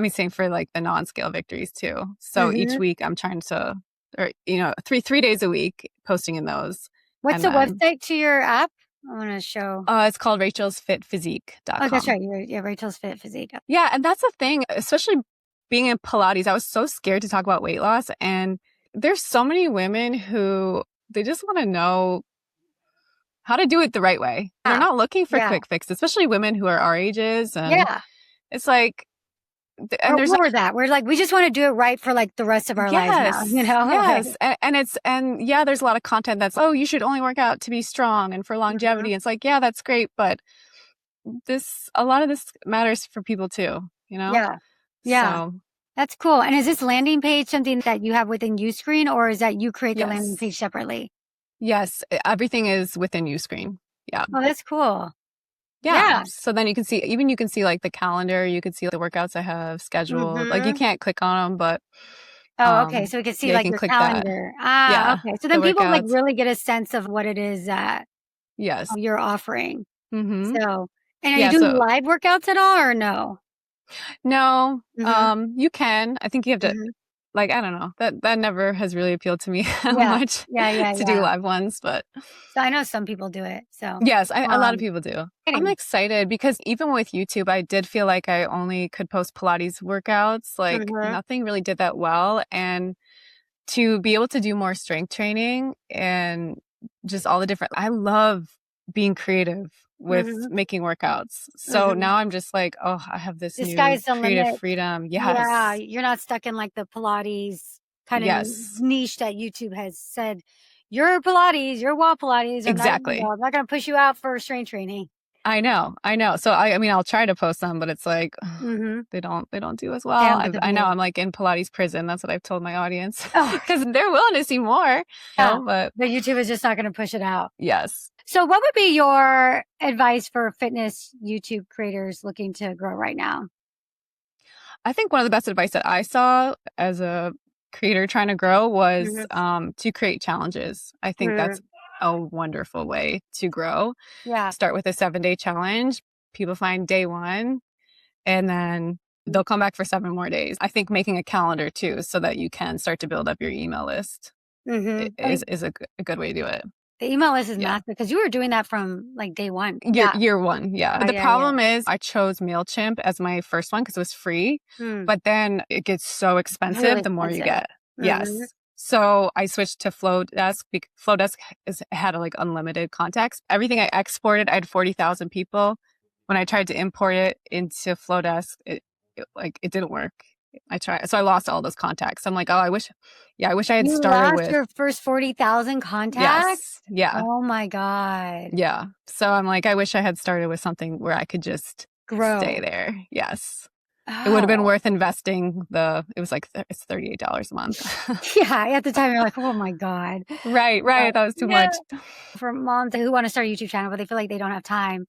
same for like the non-scale victories too. So each Mhm. week I'm trying to, or, three days a week posting in those. What's And the then, website to your app? I wanna show. it's called Oh, that's rachelsfitphysique.com. right. Yeah, Rachel's Fit Physique. Yeah. And that's the thing, especially being in Pilates, I was so scared to talk about weight loss. And there's so many women who they just want to know how to do it the right way. They're Yeah. not looking for Yeah. quick fixes, especially women who are our ages. And Yeah. it's like, We're and there's, over that. We're like, we just wanna do it right for, like, the rest of our lives now, you yes, know? Like, yes. And yeah, there's a lot of content that's, oh, you should only work out to be strong and for mhm. longevity. It's like, yeah, that's great. But a lot of this matters for people too, you know? Yeah. Yeah. So That's cool. And is this landing page something that you have within Uscreen, or is that you create the landing yes, page separately? yes, everything is within Uscreen. Yeah. Oh, that's cool. Yeah. Yeah. So then you can see like the calendar, you can see the workouts I have scheduled. Like you Mhm. can't click on them, but Oh, okay. So we can see Yeah, you like can your click that. calendar. Yeah, Okay. So the then people like workouts. really get a sense of what it is that Yes. you're offering. Mm-hmm. So, and are you Yeah, doing so live workouts at all or no? no, Mm-hmm. you can. I think you have to, Mm-hmm. like, I don't know. That never has really appealed to me Yeah. much Yeah. Yeah. to do Yeah. live ones, but So I know some people do it. So, yes, a lot of um, people do. I'm kidding. excited because even with YouTube, I did feel like I only could post Pilates workouts. Like Mm-hmm. nothing really did that well. And to be able to do more strength training and just all the different, I love being creative with Mm-hmm. making workouts. So Mm-hmm. now I'm just like, oh, I have this The new sky's the creative limit. freedom. Yeah. Yes. You're not stuck in like the Pilates kind of Yes. niche that YouTube has said. You're Pilates, you're wall Pilates. Exactly. I'm not going to push you out for strength training. I know. I know. So I mean, I'll try to post them, but it's like Mm-hmm. they don't do as They well. don't get the I know views. I'm like in Pilates prison. That's what I've told my audience Oh, because they're willing to see more, yeah. but But YouTube is just not going to push it out. yes. So what would be your advice for fitness YouTube creators looking to grow right now? I think one of the best advice that I saw as a creator trying to grow was Mm-hmm. to create challenges. I think that's Mm-hmm. a wonderful way to grow. Yeah. Start with a 7-day challenge. People find day one and then they'll come back for 7 more days. I think making a calendar too, so that you can start to build up your email list Mm-hmm. is a good way to do it. The email list is Yeah. massive because you were doing that from like day one. Year Yeah. year one, yeah. But the Yeah. problem is I chose MailChimp as my first one because it was free, Mm. but then it gets so expensive Really the more you expensive. get. Mm-hmm. Yes. So I switched to Flowdesk. Flowdesk had like unlimited contacts. Everything I exported, I had 40,000 people. When I tried to import it into Flowdesk, it didn't work. I tried, so I lost all those contacts. I'm like, oh, I wish I had You started lost with, your first 40,000 contacts? yes, yeah. Oh my God. Yeah. So I'm like, I wish I had started with something where I could just stay Grow. there. Yes. It would have been Oh. worth investing it was like, it's $38 a month. Yeah. At the time, you're like, oh my God. Right. That was too Yeah. much. For moms who want to start a YouTube channel, but they feel like they don't have time,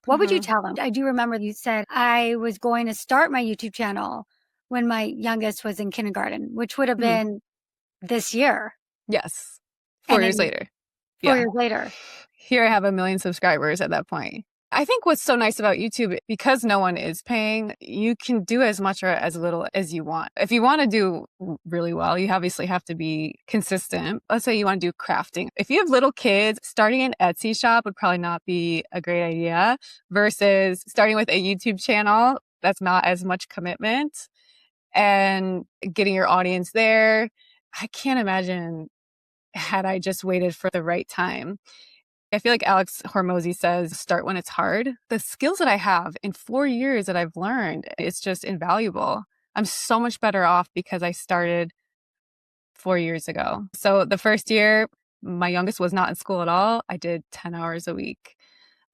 what would you Mhm. tell them? I do remember you said, I was going to start my YouTube channel when my youngest was in kindergarten, which would have Mhm. been this year. Yes. And 4 years then later. 4 Yeah. years later. Here I have 1 million subscribers at that point. I think what's so nice about YouTube, because no one is paying, you can do as much or as little as you want. If you want to do really well, you obviously have to be consistent. Let's say you want to do crafting. If you have little kids, starting an Etsy shop would probably not be a great idea versus starting with a YouTube channel. That's not as much commitment and getting your audience there. I can't imagine had I just waited for the right time. I feel like Alex Hormozy says, start when it's hard. The skills that I have in 4 years that I've learned, it's just invaluable. I'm so much better off because I started 4 years ago. So the first year, my youngest was not in school at all. I did 10 hours a week.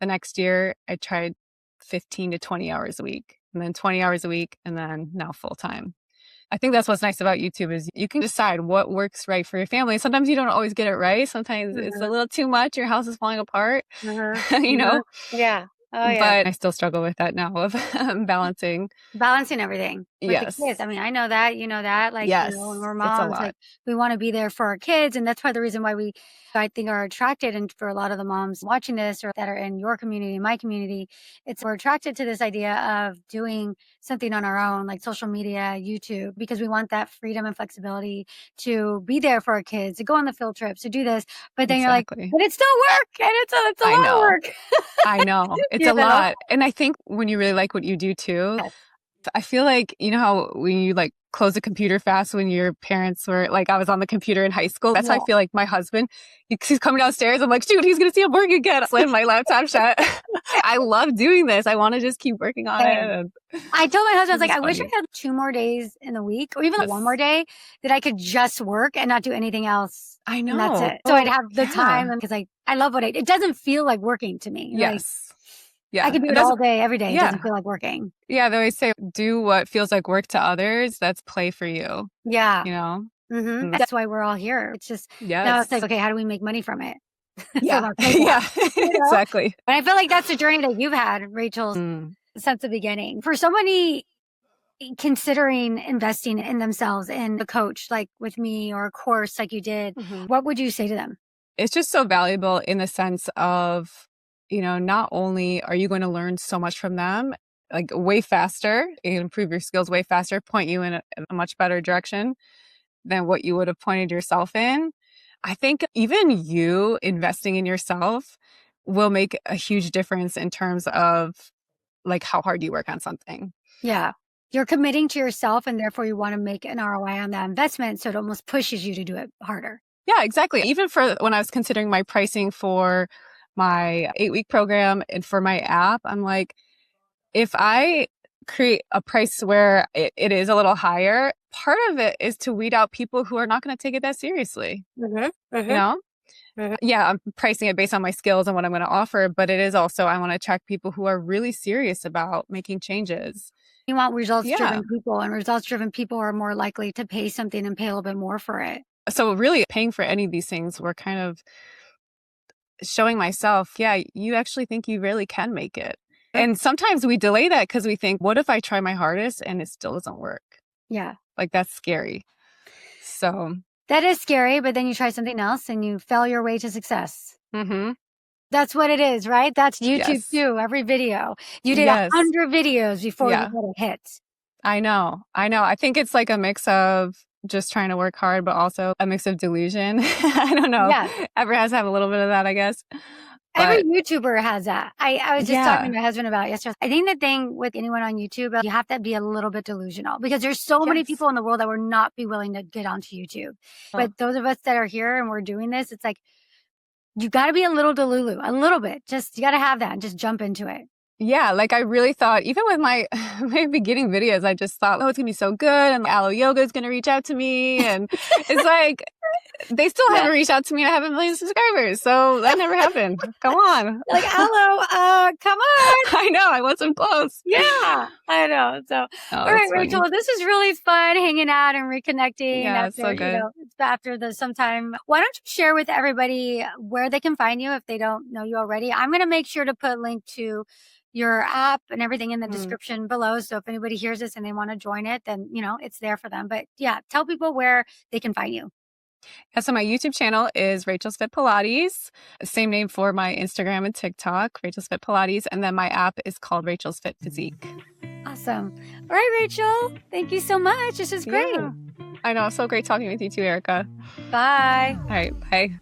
The next year, I tried 15 to 20 hours a week, and then 20 hours a week, and then now full time. I think that's what's nice about YouTube is you can decide what works right for your family. Sometimes you don't always get it right. Sometimes it's a little too much. Your house is falling apart, you know, Yeah. Oh, yeah. but I still struggle with that now of balancing. Balancing everything with the kids. Yes. I mean, I know that, you know that, like, Yes. when we're It's a moms, lot. like we want to be there for our kids. And that's why the reason why I think are attracted. And for a lot of the moms watching this or that are in your community, my community, we're attracted to this idea of doing something on our own, like social media, YouTube, because we want that freedom and flexibility to be there for our kids, to go on the field trips, to do this. But then you're like, Exactly. but it's still work and it's a I lot of know. work. I know. It's You a know? lot. And I think when you really like what you do too, Yes. I feel like, you know how when you like close a computer fast when your parents were like, I was on the computer in high school. That's how I Yeah. feel like my husband, he's coming downstairs. I'm like, shoot, he's going to see I'm working again. I slammed my laptop shut. I love doing this. I want to just keep working on it. Same. And I told my husband, I was like, it's I wish I funny. had 2 more days in the week or even Yes. 1 more day that I could just work and not do anything else. I And that's know. it. So I'd Oh, have the yeah. time because I love what it doesn't feel like working to me. Like Yes. Yeah. I could do And it all day, every day. It yeah. doesn't feel like working. Yeah. They always say, do what feels like work to others. That's play for you, Yeah. you know? Mm-hmm. That's why we're all here. It's just, now it's Yes. like, okay, how do we make money from it? Yeah. From our playtime, Yeah. you know? Exactly. And I feel like that's the journey that you've had, Rachel, Mm. since the beginning. For so many considering investing in themselves in a coach like with me or a course like you did, what would you say to them? It's just so valuable in the sense of, not only are you going to learn so much from them, like way faster, you can improve your skills way faster, point you in a much better direction than what you would have pointed yourself in. I think even you investing in yourself will make a huge difference in terms of like how hard you work on something. Yeah. You're committing to yourself and therefore you want to make an ROI on that investment. So it almost pushes you to do it harder. Yeah, exactly. Even for when I was considering my pricing for my 8-week program and for my app, I'm like, if I create a price where it is a little higher, part of it is to weed out people who are not going to take it that seriously. You know? Yeah, I'm pricing it based on my skills and what I'm going to offer, but it is also, I want to attract people who are really serious about making changes. You want results-driven people, and results-driven people are more likely to pay something and pay a little bit more for it. So really paying for any of these things, we're kind of showing myself, yeah, you actually think you really can make it. And sometimes we delay that because we think, what if I try my hardest and it still doesn't work? Yeah. Like that's scary. So that is scary, but then you try something else and you fail your way to success. That's what it is, right? That's YouTube too. Every video. You did 100 videos before you got a hit. I know. I think it's like a mix of just trying to work hard, but also a mix of delusion. I don't know. Yeah. Everyone has to have a little bit of that, I guess. Every YouTuber has that. I was just talking to my husband about it yesterday. I think the thing with anyone on YouTube, you have to be a little bit delusional because there's so many people in the world that would not be willing to get onto YouTube. But those of us that are here and we're doing this, it's like, you got to be a little delulu, a little bit. Just, you got to have that and just jump into it. Yeah, like I really thought, even with my beginning videos, I just thought, oh, it's going to be so good. And Aloe Yoga is going to reach out to me. And it's like, they still haven't reached out to me. I have 1 million subscribers. So that never happened. Come on. Like, Aloe, come on. I know. I want some clothes. Yeah, I know. So, all right, Rachel, this is really fun hanging out and reconnecting. Yeah, it's so good. After the sometime. Why don't you share with everybody where they can find you if they don't know you already? I'm going to make sure to put a link to your app and everything in the description below. So if anybody hears this and they want to join it, then, it's there for them. But yeah, tell people where they can find you. Yeah, so my YouTube channel is Rachel's Fit Pilates. Same name for my Instagram and TikTok, Rachel's Fit Pilates. And then my app is called Rachel's Fit Physique. Awesome. All right, Rachel. Thank you so much. This is great. Yeah. I know. So great talking with you too, Erika. Bye. All right. Bye.